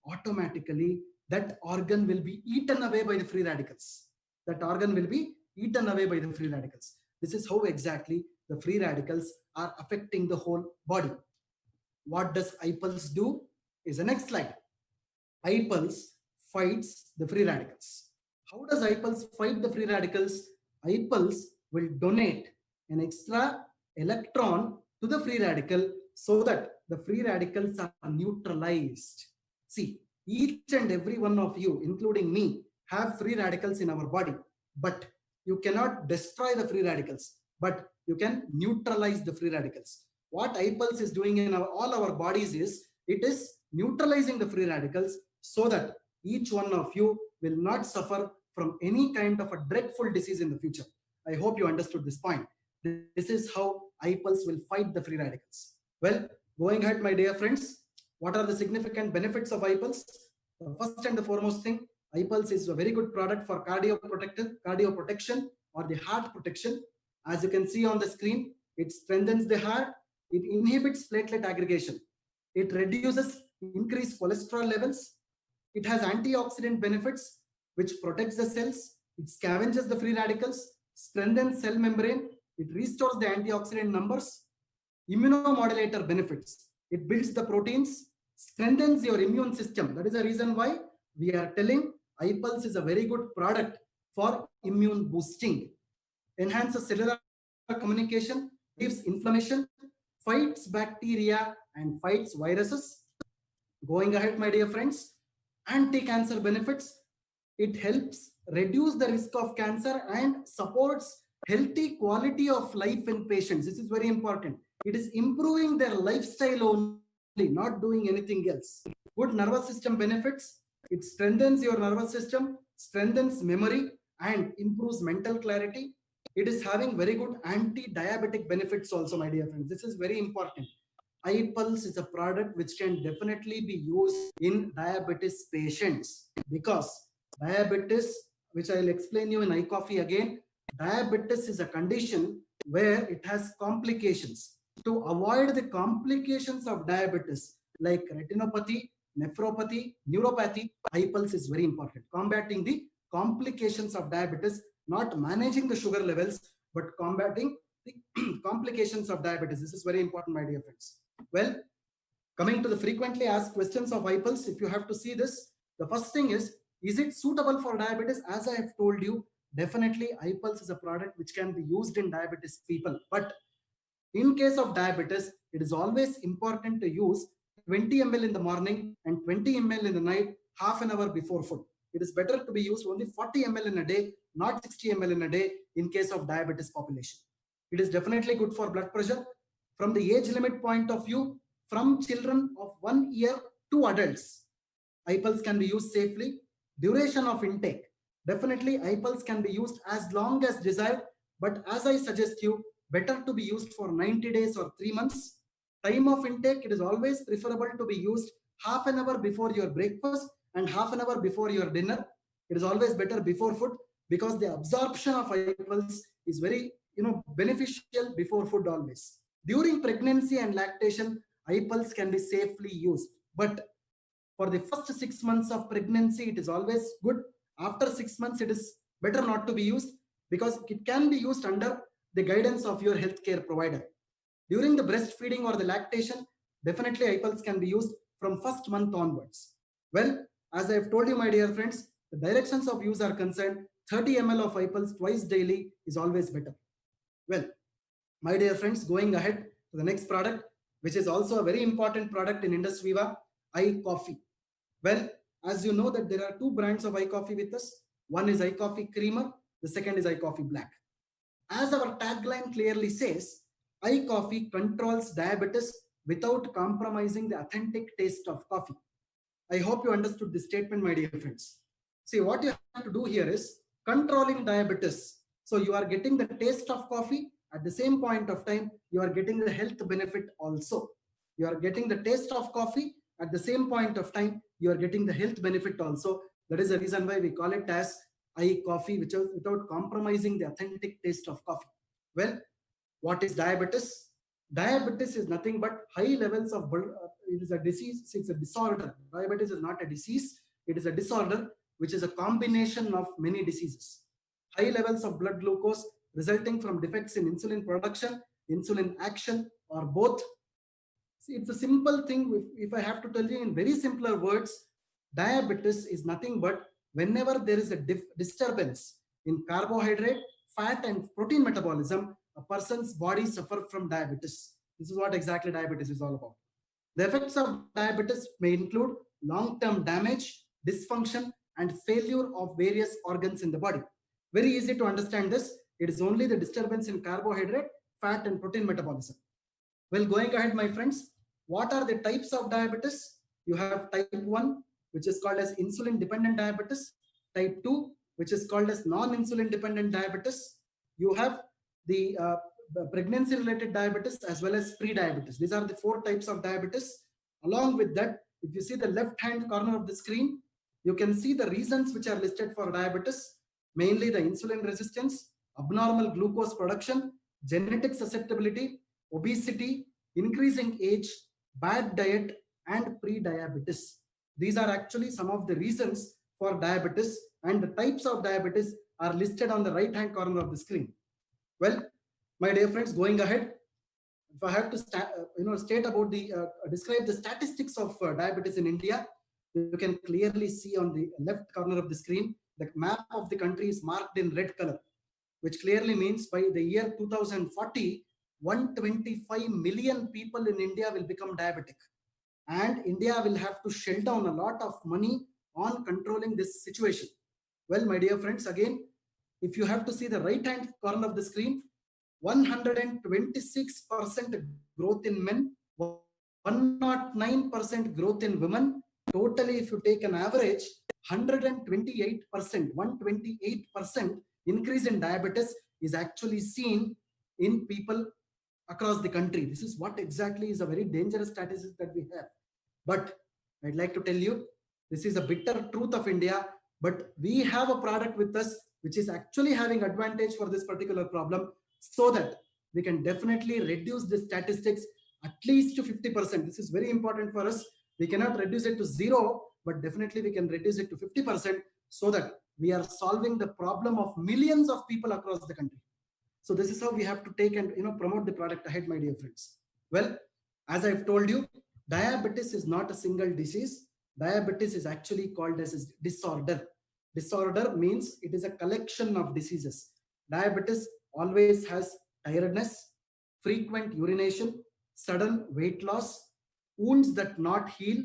automatically that organ will be eaten away by the free radicals. That organ will be eaten away by the free radicals. This is how exactly the free radicals are affecting the whole body. What does iPulse do is the next slide. iPulse fights the free radicals. How does iPulse fight the free radicals? iPulse will donate an extra electron to the free radical so that the free radicals are neutralized. See, each and every one of you, including me, have free radicals in our body, but you cannot destroy the free radicals, but you can neutralize the free radicals. What iPulse is doing in all our bodies is, it is neutralizing the free radicals so that each one of you will not suffer from any kind of a dreadful disease in the future. I hope you understood this point. This is how iPulse will fight the free radicals. Well, going ahead, my dear friends, what are the significant benefits of iPulse? The first and the foremost thing, iPulse is a very good product for cardio protection or the heart protection. As you can see on the screen, it strengthens the heart, it inhibits platelet aggregation, it reduces increased cholesterol levels, it has antioxidant benefits which protects the cells, it scavenges the free radicals, strengthens cell membrane, it restores the antioxidant numbers, immunomodulator benefits, it builds the proteins, strengthens your immune system. That is the reason why we are telling iPulse is a very good product for immune boosting, enhances cellular communication, gives inflammation, fights bacteria and fights viruses. Going ahead, my dear friends, anti-cancer benefits, it helps reduce the risk of cancer and supports healthy quality of life in patients. This is very important. It is improving their lifestyle only, not doing anything else. Good nervous system benefits, it strengthens your nervous system, strengthens memory and improves mental clarity. It is having very good anti-diabetic benefits also, my dear friends. This is very important. iPulse is a product which can definitely be used in diabetes patients, because diabetes, which I'll explain you in iCoffee again, diabetes is a condition where it has complications. To avoid the complications of diabetes like retinopathy, nephropathy, neuropathy, iPulse is very important. Combating the complications of diabetes, not managing the sugar levels, but combating the complications of diabetes. This is very important, my dear friends. Well, coming to the frequently asked questions of iPulse, if you have to see this, the first thing is it suitable for diabetes? As I have told you, definitely iPulse is a product which can be used in diabetes people. But in case of diabetes, it is always important to use 20 ml in the morning and 20 ml in the night, half an hour before food. It is better to be used only 40 ml in a day, not 60 ml in a day in case of diabetes population. It is definitely good for blood pressure. from the age limit point of view, from children of 1 year to adults, iPulse can be used safely. Duration of intake, definitely iPulse can be used as long as desired, but as I suggest you, better to be used for 90 days or 3 months. Time of intake, it is always preferable to be used half an hour before your breakfast and half an hour before your dinner. It is always better before food, because the absorption of iPulse is very beneficial before food always. During pregnancy and lactation, iPulse can be safely used, but for the first 6 months of pregnancy, it is always good. After 6 months, it is better not to be used, because it can be used under the guidance of your healthcare provider. During the breastfeeding or the lactation, definitely iPulse can be used from first month onwards. Well, as I have told you, my dear friends, the directions of use are concerned, 30 ml of iPulse twice daily is always better. Well, my dear friends, going ahead to the next product, which is also a very important product in Indus Viva, iCoffee. Well, as you know that there are two brands of iCoffee with us. One is iCoffee Creamer, the second is iCoffee Black. As our tagline clearly says, iCoffee controls diabetes without compromising the authentic taste of coffee. I hope you understood this statement, my dear friends. See, what you have to do here is controlling diabetes. So you are getting the taste of coffee. At the same point of time, you are getting the health benefit also. You are getting the taste of coffee. At the same point of time, you are getting the health benefit also. That is the reason why we call it as iCoffee, which is without compromising the authentic taste of coffee. Well, what is diabetes? Diabetes is nothing but high levels of blood. It is a disease, it's a disorder. Diabetes is not a disease, it is a disorder which is a combination of many diseases. High levels of blood glucose resulting from defects in insulin production, insulin action, or both. See, it's a simple thing. If I have to tell you in very simpler words, diabetes is nothing but whenever there is a disturbance in carbohydrate, fat, and protein metabolism, a person's body suffers from diabetes. This is what exactly diabetes is all about. The effects of diabetes may include long-term damage, dysfunction, and failure of various organs in the body. Very easy to understand this. It is only the disturbance in carbohydrate, fat, and protein metabolism. Well, going ahead, my friends, what are the types of diabetes? You have type 1, which is called as insulin-dependent diabetes. Type 2, which is called as non-insulin dependent diabetes. You have the pregnancy-related diabetes as well as pre-diabetes. These are the 4 types of diabetes. Along with that, if you see the left-hand corner of the screen, you can see the reasons which are listed for diabetes, mainly the insulin resistance, abnormal glucose production, genetic susceptibility, obesity, increasing age, bad diet, and pre-diabetes. These are actually some of the reasons for diabetes, and the types of diabetes are listed on the right-hand corner of the screen. Well, my dear friends, going ahead, if I have to state about describe the statistics of diabetes in India, you can clearly see on the left corner of the screen, the map of the country is marked in red color, which clearly means by the year 2040, 125 million people in India will become diabetic. And India will have to shell down a lot of money on controlling this situation. Well, my dear friends, again, if you have to see the right-hand corner of the screen, 126% growth in men, 109% growth in women. Totally, if you take an average, 128% increase in diabetes is actually seen in people across the country. This is what exactly is a very dangerous statistic that we have. But I'd like to tell you, this is a bitter truth of India, but we have a product with us which is actually having advantage for this particular problem, so that we can definitely reduce the statistics at least to 50%. This is very important for us. We cannot reduce it to 0, but definitely we can reduce it to 50%, so that we are solving the problem of millions of people across the country. So this is how we have to take and promote the product ahead, my dear friends. Well, as I've told you, diabetes is not a single disease. Diabetes is actually called as a disorder. Disorder means it is a collection of diseases. Diabetes always has tiredness, frequent urination, sudden weight loss, wounds that not heal,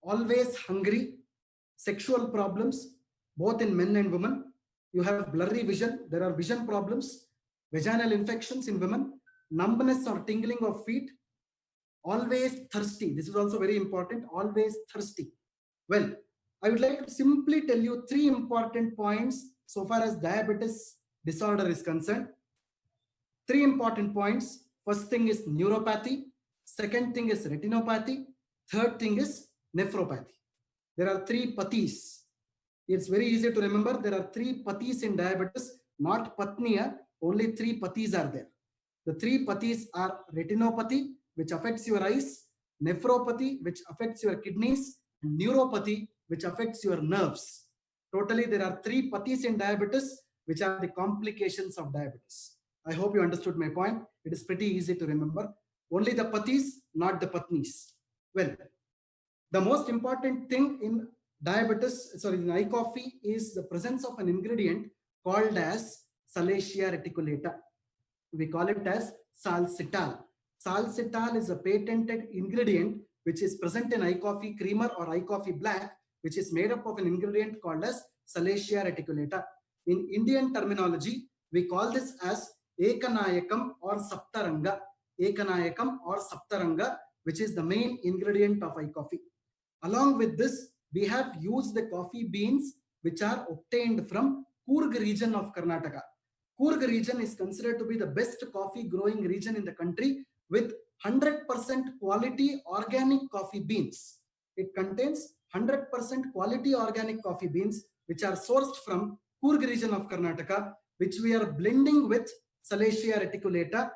always hungry, sexual problems, both in men and women. You have blurry vision. There are vision problems, vaginal infections in women. numbness or tingling of feet, always thirsty. This is also very important, always thirsty. Well, I would like to simply tell you three important points so far as diabetes disorder is concerned. Three important points. First thing is neuropathy. Second thing is retinopathy. Third thing is nephropathy. There are three pathis. It's very easy to remember. There are three pathis in diabetes, not patniya. Only three pathis are there. The three pathis are retinopathy, which affects your eyes, nephropathy, which affects your kidneys, and neuropathy, which affects your nerves. Totally, there are three pathis in diabetes, which are the complications of diabetes. I hope you understood my point. It is pretty easy to remember. Only the pathis, not the patnis. Well, the most important thing in in eye coffee is the presence of an ingredient called as Salacia reticulata. We call it as salcital. Salcital is a patented ingredient which is present in eye coffee creamer or eye coffee black, which is made up of an ingredient called as Salacia reticulata. In Indian terminology, we call this as Ekanayakam or Saptaranga. Ekanayakam or Saptaranga, which is the main ingredient of eye coffee. Along with this, we have used the coffee beans which are obtained from Coorg region of Karnataka. Coorg region is considered to be the best coffee growing region in the country with 100% quality organic coffee beans. It contains 100% quality organic coffee beans which are sourced from Coorg region of Karnataka, which we are blending with Salacia reticulata,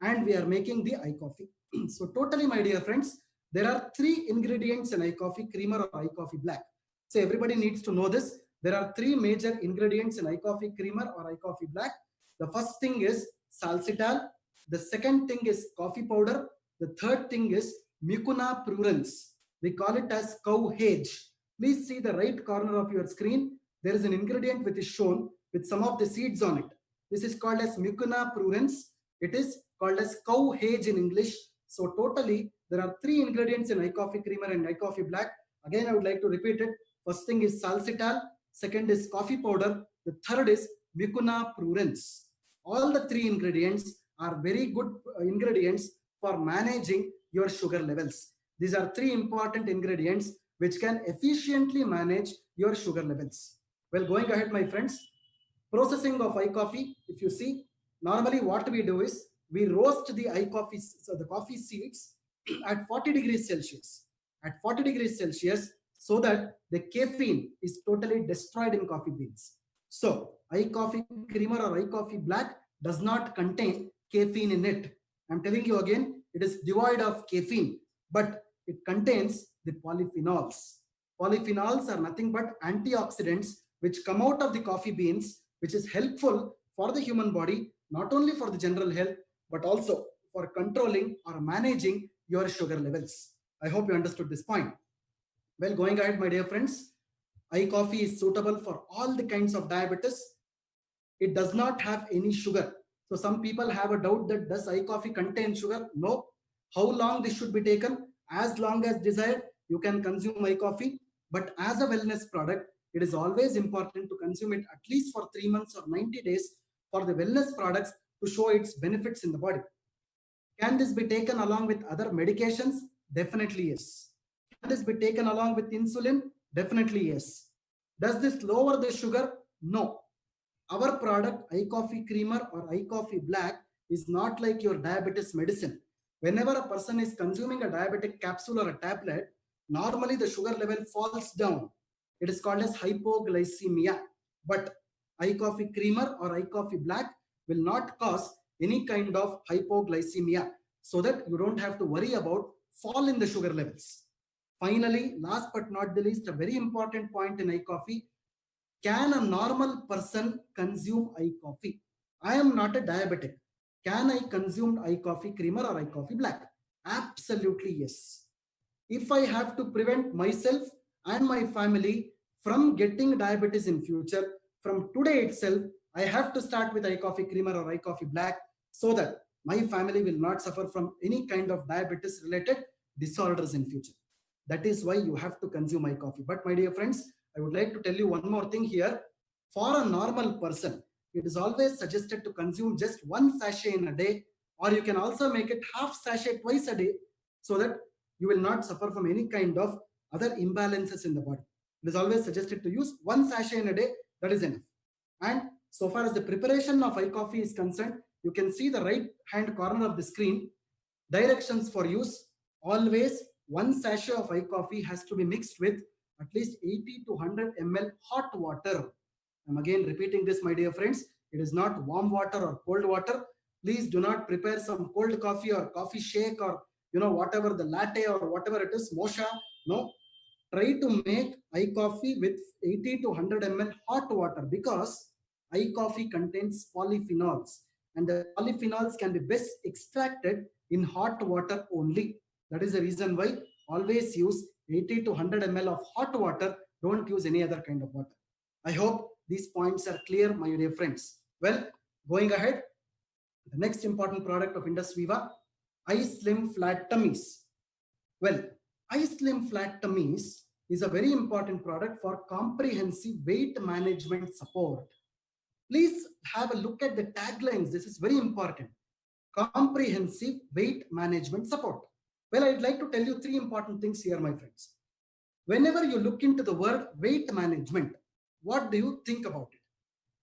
and we are making the eye coffee. So totally, my dear friends, there are three ingredients in eye coffee creamer or eye coffee black. So everybody needs to know this. There are three major ingredients in eye coffee creamer or eye coffee black. The first thing is salcital. The second thing is coffee powder. The third thing is Mucuna prurens. We call it as cow hage. Please see the right corner of your screen. There is an ingredient which is shown with some of the seeds on it. This is called as Mucuna prurens. It is called as cow hage in English. So totally, there are three ingredients in eye coffee creamer and eye coffee black. Again, I would like to repeat it. First thing is salcital. Second is coffee powder. The third is Mucuna prurens. All the three ingredients are very good ingredients for managing your sugar levels. These are three important ingredients which can efficiently manage your sugar levels. Well, going ahead, my friends, processing of eye coffee. If you see, normally what we do is we roast the eye coffee, so the coffee seeds at 40 degrees Celsius. At 40 degrees Celsius, so that the caffeine is totally destroyed in coffee beans. So, eye coffee creamer or eye coffee black does not contain caffeine in it. I'm telling you again, it is devoid of caffeine, but it contains the polyphenols. Polyphenols are nothing but antioxidants which come out of the coffee beans, which is helpful for the human body, not only for the general health, but also for controlling or managing your sugar levels. I hope you understood this point. Well, going ahead, my dear friends, eye coffee is suitable for all the kinds of diabetes. It does not have any sugar. So some people have a doubt that does eye coffee contain sugar? No. How long this should be taken? As long as desired, you can consume eye coffee. But as a wellness product, it is always important to consume it at least for 3 months or 90 days for the wellness products to show its benefits in the body. Can this be taken along with other medications? Definitely yes. Can this be taken along with insulin? Definitely yes. Does this lower the sugar? No. Our product, eye coffee creamer or eye coffee black, is not like your diabetes medicine. Whenever a person is consuming a diabetic capsule or a tablet, normally the sugar level falls down. It is called as hypoglycemia. But eye coffee creamer or eye coffee black will not cause any kind of hypoglycemia, so that you don't have to worry about fall in the sugar levels. Finally, last but not the least, a very important point in eye coffee. Can a normal person consume eye coffee? I am not a diabetic. Can I consume eye coffee creamer or eye coffee black? Absolutely yes. If I have to prevent myself and my family from getting diabetes in future, from today itself, I have to start with eye coffee creamer or eye coffee black, so that my family will not suffer from any kind of diabetes related disorders in future. That is why you have to consume eye coffee. But my dear friends, I would like to tell you one more thing here. For a normal person, it is always suggested to consume just one sachet in a day or you can also make it half sachet twice a day, so that you will not suffer from any kind of other imbalances in the body. It is always suggested to use one sachet in a day, that is enough. And so far as the preparation of iCoffee is concerned, you can see the right hand corner of the screen, directions for use. Always one sachet of iCoffee has to be mixed with at least 80 to 100 ml hot water. I'm again repeating this, my dear friends. It is not warm water or cold water. Please do not prepare some cold coffee or coffee shake or whatever the latte or whatever it is, mocha. No, try to make iCoffee with 80 to 100 ml hot water, because iCoffee contains polyphenols, and the polyphenols can be best extracted in hot water only. That is the reason why always use 80 to 100 ml of hot water. Don't use any other kind of water. I hope these points are clear, my dear friends. Well, going ahead, the next important product of Indus Viva, iSlim Flat Tummies. Well, iSlim Flat Tummies is a very important product for comprehensive weight management support. Please have a look at the taglines. This is very important. Comprehensive weight management support. Well, I'd like to tell you three important things here, my friends. Whenever you look into the word weight management, what do you think about it?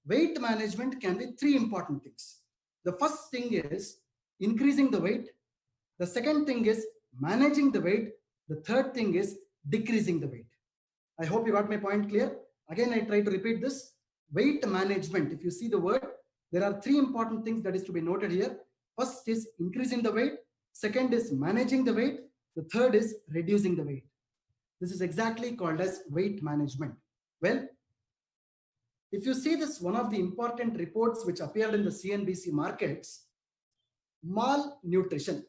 Weight management can be three important things. The first thing is increasing the weight. The second thing is managing the weight. The third thing is decreasing the weight. I hope you got my point clear. Again, I try to repeat this. Weight management, if you see the word, there are three important things that is to be noted here. First is increasing the weight. Second is managing the weight. The third is reducing the weight. This is exactly called as weight management. Well, if you see this, one of the important reports which appeared in the CNBC markets, malnutrition.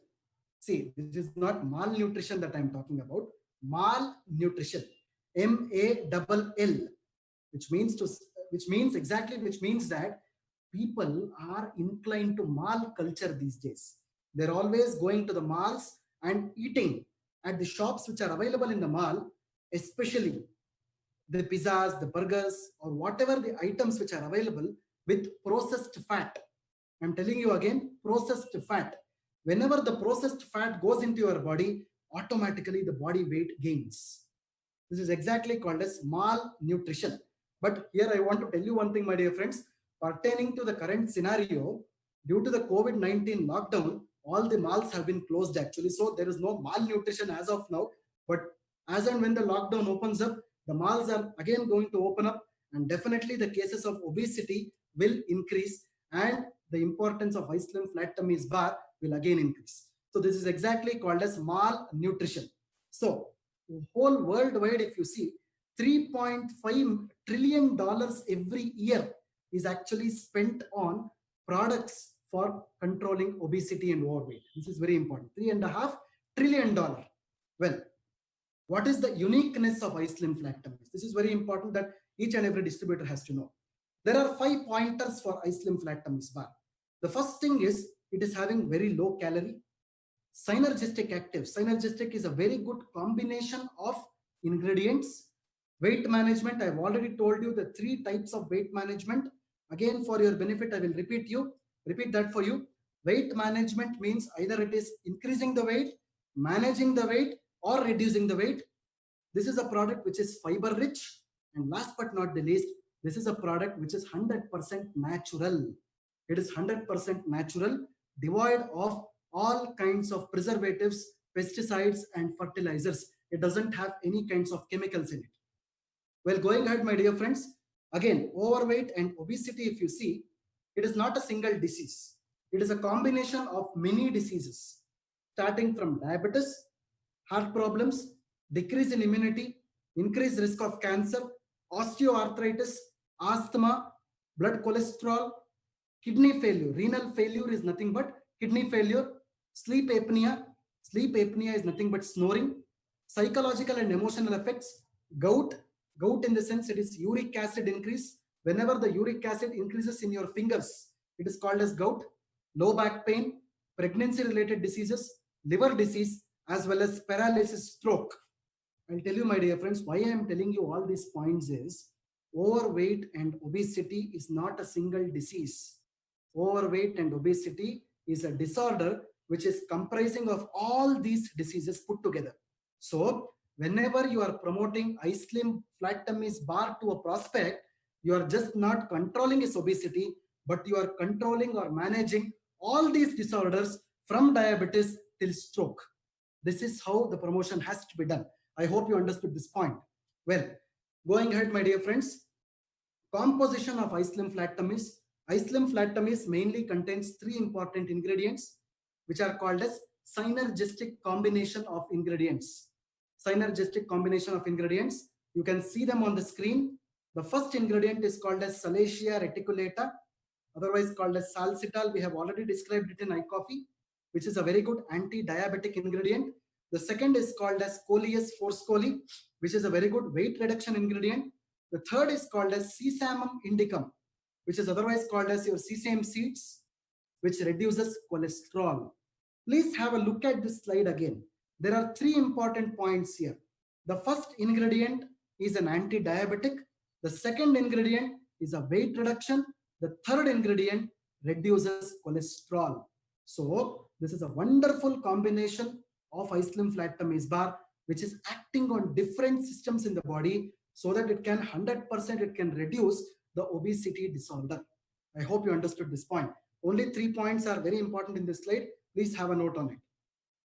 See, this is not malnutrition that I'm talking about. Malnutrition, MALL, which means that people are inclined to mall culture these days. They're always going to the malls and eating at the shops which are available in the mall, especially the pizzas, the burgers, or whatever the items which are available with processed fat. I'm telling you again, processed fat. Whenever the processed fat goes into your body, automatically the body weight gains. This is exactly called as malnutrition. But here I want to tell you one thing, my dear friends, pertaining to the current scenario, due to the COVID-19 lockdown, all the malls have been closed actually. So there is no malnutrition as of now. But as and when the lockdown opens up, the malls are again going to open up, and definitely the cases of obesity will increase, and the importance of iSlim Flat Tummies bar will again increase. So this is exactly called as malnutrition. So whole worldwide, if you see, $3.5 trillion every year is actually spent on products for controlling obesity and overweight. This is very important. $3.5 trillion. Well, what is the uniqueness of iSlim Flat Tummies? This is very important that each and every distributor has to know. There are 5 pointers for iSlim Flat Tummies bar. The first thing is it is having very low calorie, synergistic active. Synergistic is a very good combination of ingredients. Weight management, I've already told you the 3 types of weight management. Again, for your benefit, I will repeat that for you. Weight management means either it is increasing the weight, managing the weight, or reducing the weight. This is a product which is fiber rich. And last but not the least, this is a product which is 100% natural. It is 100% natural, devoid of all kinds of preservatives, pesticides, and fertilizers. It doesn't have any kinds of chemicals in it. Well, going ahead, my dear friends, again, overweight and obesity, if you see, it is not a single disease. It is a combination of many diseases, starting from diabetes, heart problems, decrease in immunity, increased risk of cancer, osteoarthritis, asthma, blood cholesterol, kidney failure. Renal failure is nothing but kidney failure, sleep apnea. Sleep apnea is nothing but snoring, psychological and emotional effects, gout. Gout in the sense it is uric acid increase. Whenever the uric acid increases in your fingers, it is called as gout. Low back pain, pregnancy related diseases, liver disease, as well as paralysis, stroke. I'll tell you, my dear friends, why I am telling you all these points is overweight and obesity is not a single disease. Overweight and obesity is a disorder which is comprising of all these diseases put together. So whenever you are promoting iSlim flat tummies bar to a prospect, you are just not controlling his obesity, but you are controlling or managing all these disorders from diabetes till stroke. This is how the promotion has to be done. I hope you understood this point. Well, going ahead, my dear friends, composition of iSlim flat tummies. iSlim flat tummies mainly contains three important ingredients, which are called as synergistic combination of ingredients. Synergistic combination of ingredients. You can see them on the screen. The first ingredient is called as Salacia reticulata, otherwise called as salsitol. We have already described it in iCoffee, which is a very good anti-diabetic ingredient. The second is called as Coleus forscoli, which is a very good weight reduction ingredient. The third is called as Sesamum indicum, which is otherwise called as your sesame seeds, which reduces cholesterol. Please have a look at this slide again. There are three important points here. The first ingredient is an anti-diabetic. The second ingredient is a weight reduction. The third ingredient reduces cholesterol. So this is a wonderful combination of iSlim flat tummies bar, which is acting on different systems in the body so that it can 100% it can reduce the obesity disorder. I hope you understood this point. Only 3 points are very important in this slide. Please have a note on it.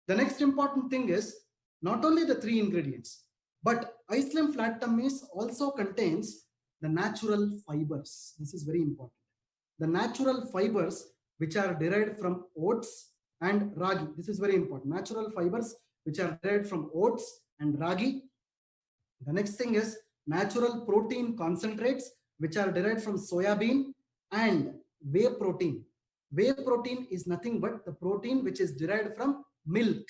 The next important thing is not only the 3 ingredients, but iSlim flat tummies also contains the natural fibers. This is very important. The natural fibers which are derived from oats and ragi. This is very important. Natural fibers which are derived from oats and ragi. The next thing is natural protein concentrates which are derived from soya bean and whey protein. Whey protein is nothing but the protein which is derived from milk.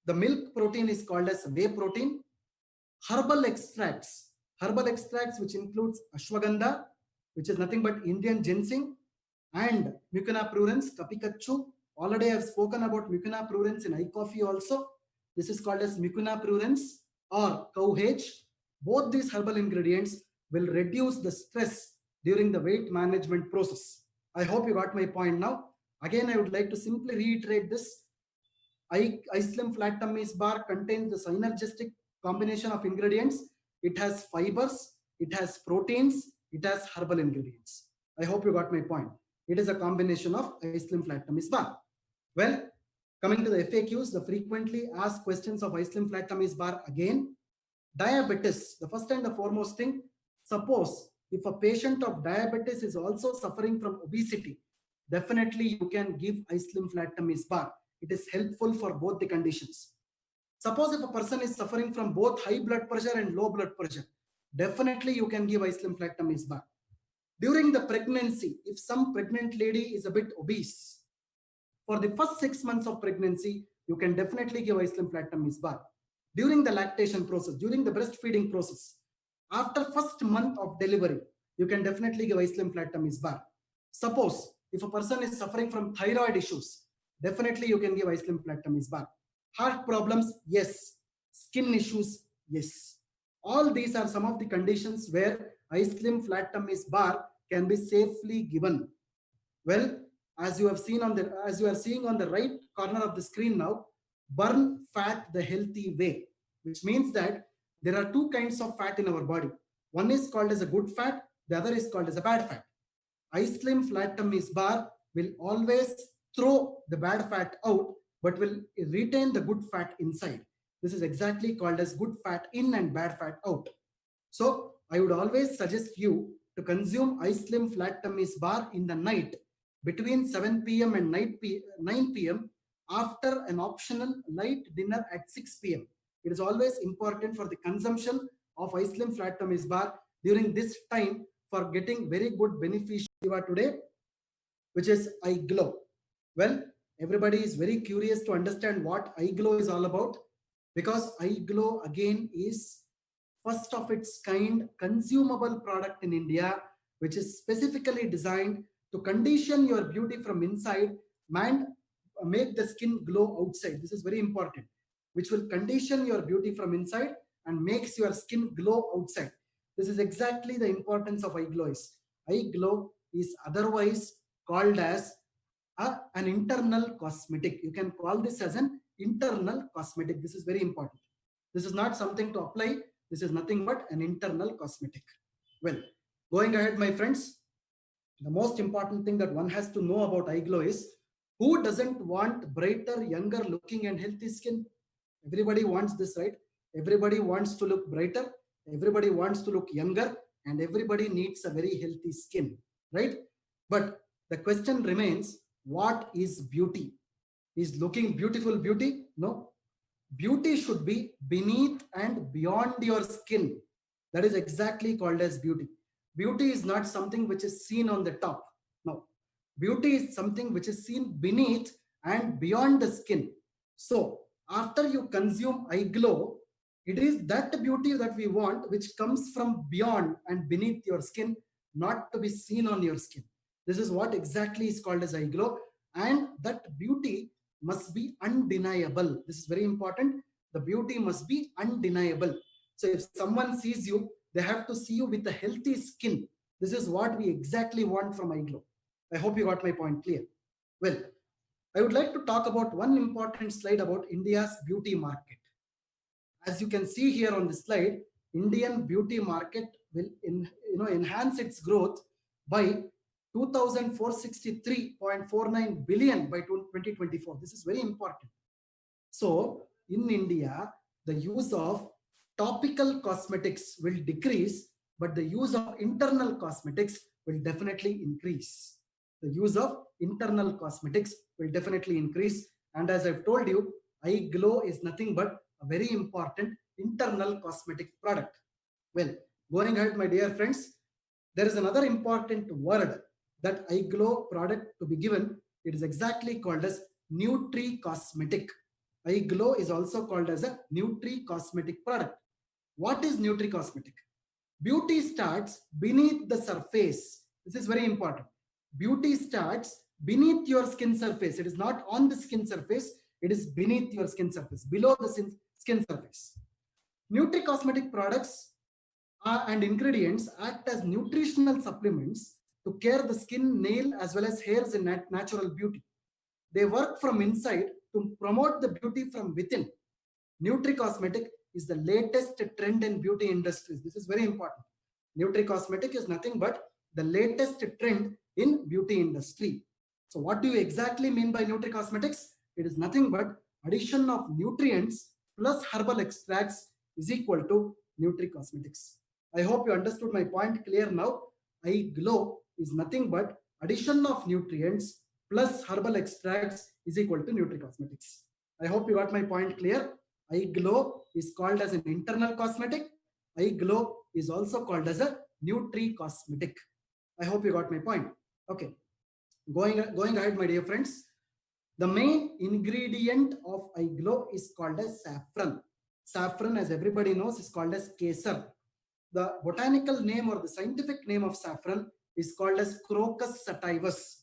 The milk protein is called as whey protein. Herbal extracts which includes ashwagandha, which is nothing but Indian ginseng, and Mucuna pruriens, kapikachu. Already I have spoken about Mucuna pruriens in iCoffee also. This is called as Mucuna pruriens or cowhage. Both these herbal ingredients will reduce the stress during the weight management process. I hope you got my point now. Again, I would like to simply reiterate this. iSlim flat tummies bar contains the synergistic combination of ingredients. It has fibers, it has proteins, it has herbal ingredients. I hope you got my point. It is a combination of iSlim flat tummies bar. Well, coming to the FAQs, the frequently asked questions of iSlim flat tummies bar again. Diabetes, the first and the foremost thing, suppose if a patient of diabetes is also suffering from obesity, definitely you can give iSlim flat tummies bar. It is helpful for both the conditions. Suppose if a person is suffering from both high blood pressure and low blood pressure, definitely you can give iSlim flat tummies bar. During the pregnancy, if some pregnant lady is a bit obese, for the first 6 months of pregnancy, you can definitely give iSlim flat tummies bar. During the lactation process, during the breastfeeding process, after first month of delivery, you can definitely give iSlim flat tummies bar. Suppose if a person is suffering from thyroid issues, definitely you can give iSlim flat tummies bar. Heart problems, yes. Skin issues, yes. All these are some of the conditions where iSlim flat tummies bar can be safely given. Well, as you are seeing on the right corner of the screen now, burn fat the healthy way, which means that there are 2 kinds of fat in our body. One is called as a good fat, the other is called as a bad fat. iSlim flat tummies bar will always throw the bad fat out, but will retain the good fat inside. This is exactly called as good fat in and bad fat out. So I would always suggest you to consume iSlim flat tummies bar in the night between 7 p.m. and 9 p.m. after an optional light dinner at 6 p.m. It is always important for the consumption of iSlim flat tummies bar during this time for getting very good beneficial today, which is iGlow. Well, everybody is very curious to understand what iGlow is all about, because iGlow again is first of its kind consumable product in India, which is specifically designed to condition your beauty from inside and make the skin glow outside. This is very important, which will condition your beauty from inside and makes your skin glow outside. This is exactly the importance of iGlow is. iGlow is otherwise called as an internal cosmetic. You can call this as an internal cosmetic. This is very important. This is not something to apply. This is nothing but an internal cosmetic. Well, going ahead, my friends, the most important thing that one has to know about iGlow is, who doesn't want brighter, younger looking and healthy skin? Everybody wants this, right? Everybody wants to look brighter, everybody wants to look younger, and everybody needs a very healthy skin, right? But the question remains, what is beauty? Is looking beautiful beauty? No. Beauty should be beneath and beyond your skin. That is exactly called as beauty. Beauty is not something which is seen on the top. No. Beauty is something which is seen beneath and beyond the skin. So, after you consume iGlow, it is that beauty that we want which comes from beyond and beneath your skin, not to be seen on your skin. This is what exactly is called as iGlow, and that beauty must be undeniable. This is very important. The beauty must be undeniable. So if someone sees you, they have to see you with a healthy skin. This is what we exactly want from iGlow. I hope you got my point clear. Well, I would like to talk about one important slide about India's beauty market. As you can see here on the slide, Indian beauty market will enhance its growth by 2,463.49 billion by 2024. This is very important. So in India, the use of topical cosmetics will decrease, but the use of internal cosmetics will definitely increase. The use of internal cosmetics will definitely increase. And as I've told you, iGlow is nothing but a very important internal cosmetic product. Well, going ahead, my dear friends, there is another important word that iGlow product to be given. It is exactly called as Nutri Cosmetic. iGlow is also called as a Nutri Cosmetic product. What is Nutri Cosmetic? Beauty starts beneath the surface. This is very important. Beauty starts beneath your skin surface. It is not on the skin surface. It is beneath your skin surface, below the skin surface. Nutri Cosmetic products and ingredients act as nutritional supplements to care the skin, nail, as well as hairs in natural beauty. They work from inside to promote the beauty from within. Nutri Cosmetic is the latest trend in beauty industries. This is very important. Nutri Cosmetic is nothing but the latest trend in beauty industry. So what do you exactly mean by Nutri Cosmetics? It is nothing but addition of nutrients plus herbal extracts is equal to Nutri Cosmetics. I hope you understood my point clear now. iGlow is nothing but addition of nutrients plus herbal extracts is equal to Nutri Cosmetics. I hope you got my point clear. iGlow is called as an internal cosmetic. iGlow is also called as a Nutri Cosmetic. I hope you got my point. Okay. Going ahead, my dear friends. The main ingredient of iGlow is called as saffron. Saffron, as everybody knows, is called as kesar. The botanical name or the scientific name of saffron is called as Crocus sativus.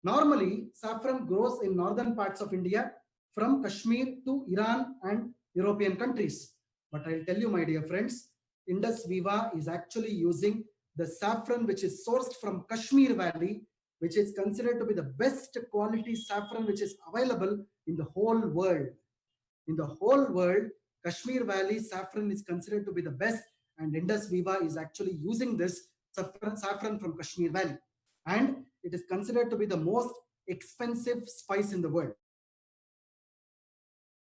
Normally, saffron grows in northern parts of India from Kashmir to Iran and European countries. But I'll tell you, my dear friends, Indus Viva is actually using the saffron which is sourced from Kashmir Valley, which is considered to be the best quality saffron which is available in the whole world. In the whole world, Kashmir Valley saffron is considered to be the best, and Indus Viva is actually using this saffron from Kashmir Valley. And it is considered to be the most expensive spice in the world.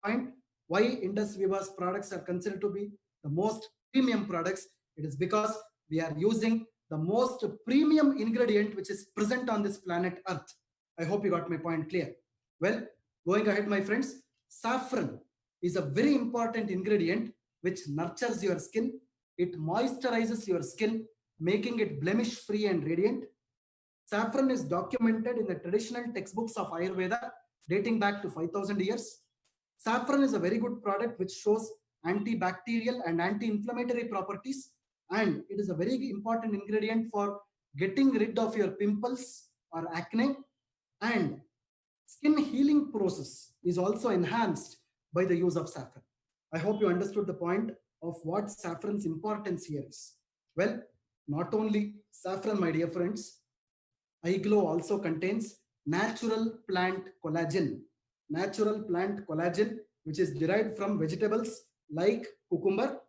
And why Indus Viva's products are considered to be the most premium products? It is because we are using the most premium ingredient which is present on this planet Earth. I hope you got my point clear. Well, going ahead, my friends, saffron is a very important ingredient which nurtures your skin. It moisturizes your skin, making it blemish free and radiant. Saffron is documented in the traditional textbooks of Ayurveda dating back to 5,000 years. Saffron is a very good product which shows antibacterial and anti-inflammatory properties, and it is a very important ingredient for getting rid of your pimples or acne, and skin healing process is also enhanced by the use of saffron. I hope you understood the point of what saffron's importance here is. Well, not only saffron, my dear friends, iGlow also contains natural plant collagen. Natural plant collagen, which is derived from vegetables like cucumber.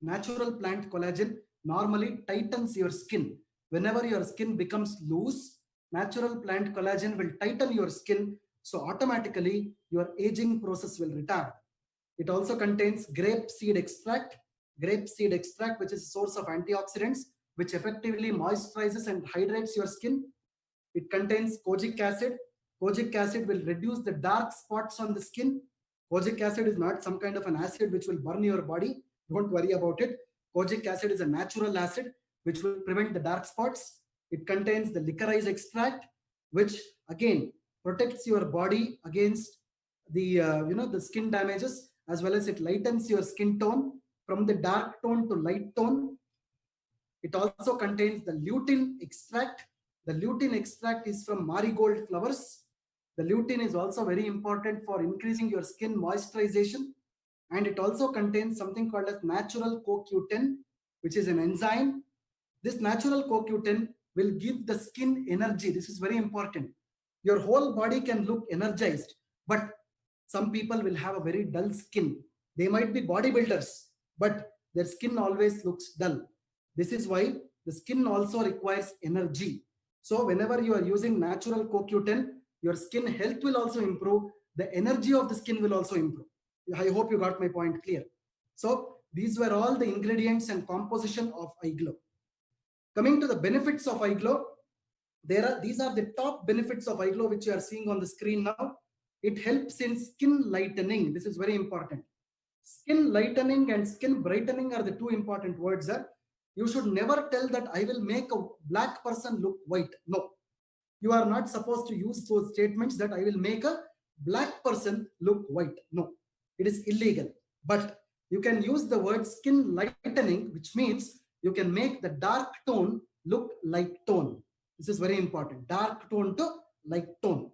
Natural plant collagen normally tightens your skin. Whenever your skin becomes loose, natural plant collagen will tighten your skin. So automatically your aging process will retard. It also contains grape seed extract. Grape seed extract, which is a source of antioxidants, which effectively moisturizes and hydrates your skin. It contains kojic acid. Kojic acid will reduce the dark spots on the skin. Kojic acid is not some kind of an acid which will burn your body. Don't worry about it. Kojic acid is a natural acid which will prevent the dark spots. It contains the licorice extract, which again protects your body against the the skin damages, as well as it lightens your skin tone from the dark tone to light tone. It also contains the lutein extract. The lutein extract is from marigold flowers. The lutein is also very important for increasing your skin moisturization. And it also contains something called as natural CoQ10, which is an enzyme. This natural CoQ10 will give the skin energy. This is very important. Your whole body can look energized, but some people will have a very dull skin. They might be bodybuilders, but their skin always looks dull. This is why the skin also requires energy. So whenever you are using natural CoQ10, your skin health will also improve. The energy of the skin will also improve. I hope you got my point clear. So these were all the ingredients and composition of iGlow. Coming to the benefits of iGlow, these are the top benefits of iGlow which you are seeing on the screen now. It helps in skin lightening. This is very important. Skin lightening and skin brightening are the two important words. You should never tell that I will make a black person look white. No, you are not supposed to use those statements that I will make a black person look white. No, it is illegal. But you can use the word skin lightening, which means you can make the dark tone look light tone. This is very important. Dark tone to light tone.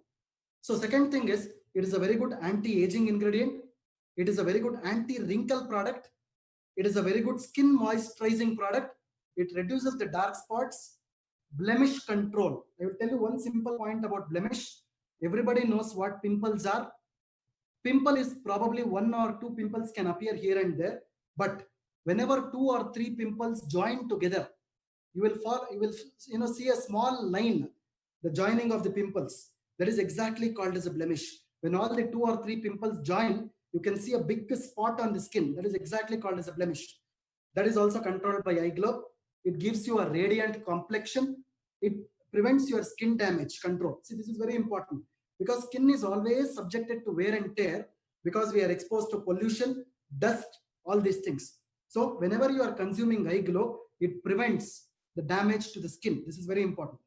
So second thing is, it is a very good anti-aging ingredient. It is a very good anti-wrinkle product. It is a very good skin moisturizing product. It reduces the dark spots. Blemish control. I will tell you one simple point about blemish. Everybody knows what pimples are. Pimple is probably one or two pimples can appear here and there, but whenever two or three pimples join together, you will see a small line, the joining of the pimples. That is exactly called as a blemish. When all the two or three pimples join, you can see a big spot on the skin. That is exactly called as a blemish. That is also controlled by iGlow. It gives you a radiant complexion. It prevents your skin damage control. See, this is very important because skin is always subjected to wear and tear because we are exposed to pollution, dust, all these things. So whenever you are consuming iGlow, it prevents the damage to the skin. This is very important.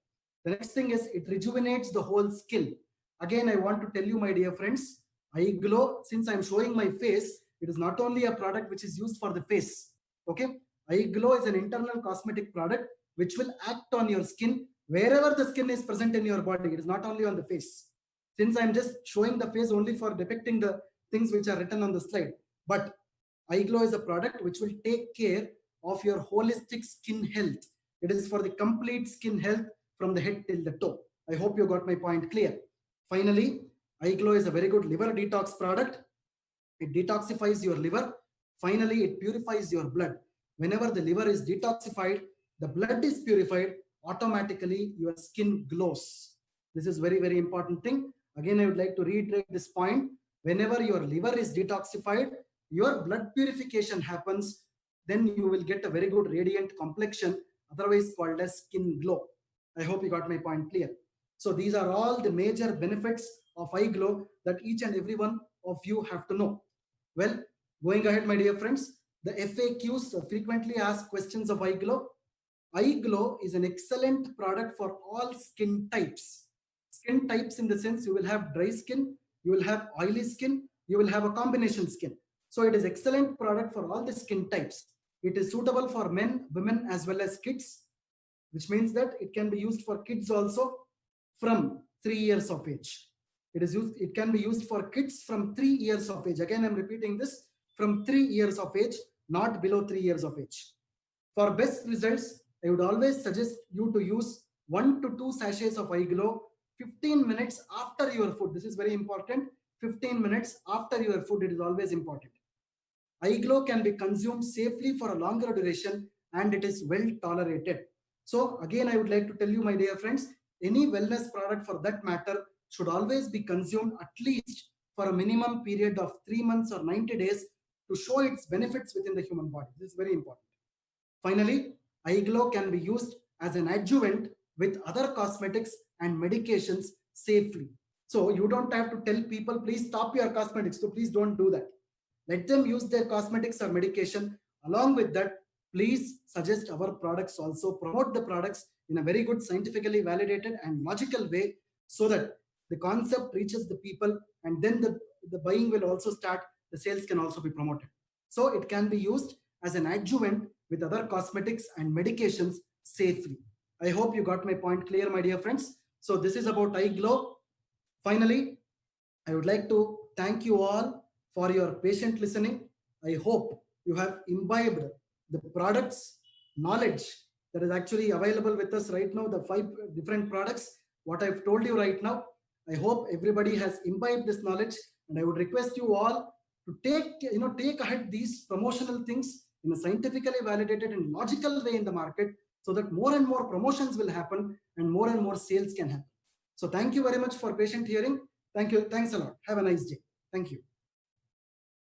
The next thing is it rejuvenates the whole skin. Again, I want to tell you, my dear friends, iGlow, since I'm showing my face, it is not only a product which is used for the face. Okay, iGlow is an internal cosmetic product which will act on your skin wherever the skin is present in your body. It is not only on the face. Since I'm just showing the face only for depicting the things which are written on the slide, but iGlow is a product which will take care of your holistic skin health. It is for the complete skin health from the head till the toe. I hope you got my point clear. Finally, iGlow is a very good liver detox product. It detoxifies your liver. Finally, it purifies your blood. Whenever the liver is detoxified, the blood is purified, automatically your skin glows. This is very, very important thing. Again, I would like to reiterate this point. Whenever your liver is detoxified, your blood purification happens, then you will get a very good radiant complexion, otherwise called as skin glow. I hope you got my point clear. So these are all the major benefits of iGlow that each and every one of you have to know. Well, going ahead, my dear friends, the FAQs, frequently asked questions of iGlow. iGlow is an excellent product for all skin types. Skin types in the sense you will have dry skin, you will have oily skin, you will have a combination skin. So it is excellent product for all the skin types. It is suitable for men, women, as well as kids, which means that it can be used for kids also from 3 years of age. It can be used for kids from 3 years of age. Again, I'm repeating this, from 3 years of age, not below 3 years of age. For best results, I would always suggest you to use 1 to 2 sachets of iGlow 15 minutes after your food. This is very important. 15 minutes after your food, it is always important. Eye glow can be consumed safely for a longer duration and it is well tolerated. So again, I would like to tell you, my dear friends, any wellness product for that matter should always be consumed at least for a minimum period of 3 months or 90 days to show its benefits within the human body. This is very important. Finally, eye glow can be used as an adjuvant with other cosmetics and medications safely. So you don't have to tell people, please stop your cosmetics. So please don't do that. Let them use their cosmetics or medication. Along with that, please suggest our products also. Promote the products in a very good, scientifically validated and logical way so that the concept reaches the people and then the buying will also start. The sales can also be promoted. So it can be used as an adjuvant with other cosmetics and medications safely. I hope you got my point clear, my dear friends. So this is about eye glow. Finally, I would like to thank you all for your patient listening. I hope you have imbibed the products knowledge that is actually available with us right now, the 5 different products, what I've told you right now. I hope everybody has imbibed this knowledge, and I would request you all to take ahead these promotional things in a scientifically validated and logical way in the market so that more and more promotions will happen and more sales can happen. So thank you very much for patient hearing. Thank you. Thanks a lot. Have a nice day. Thank you.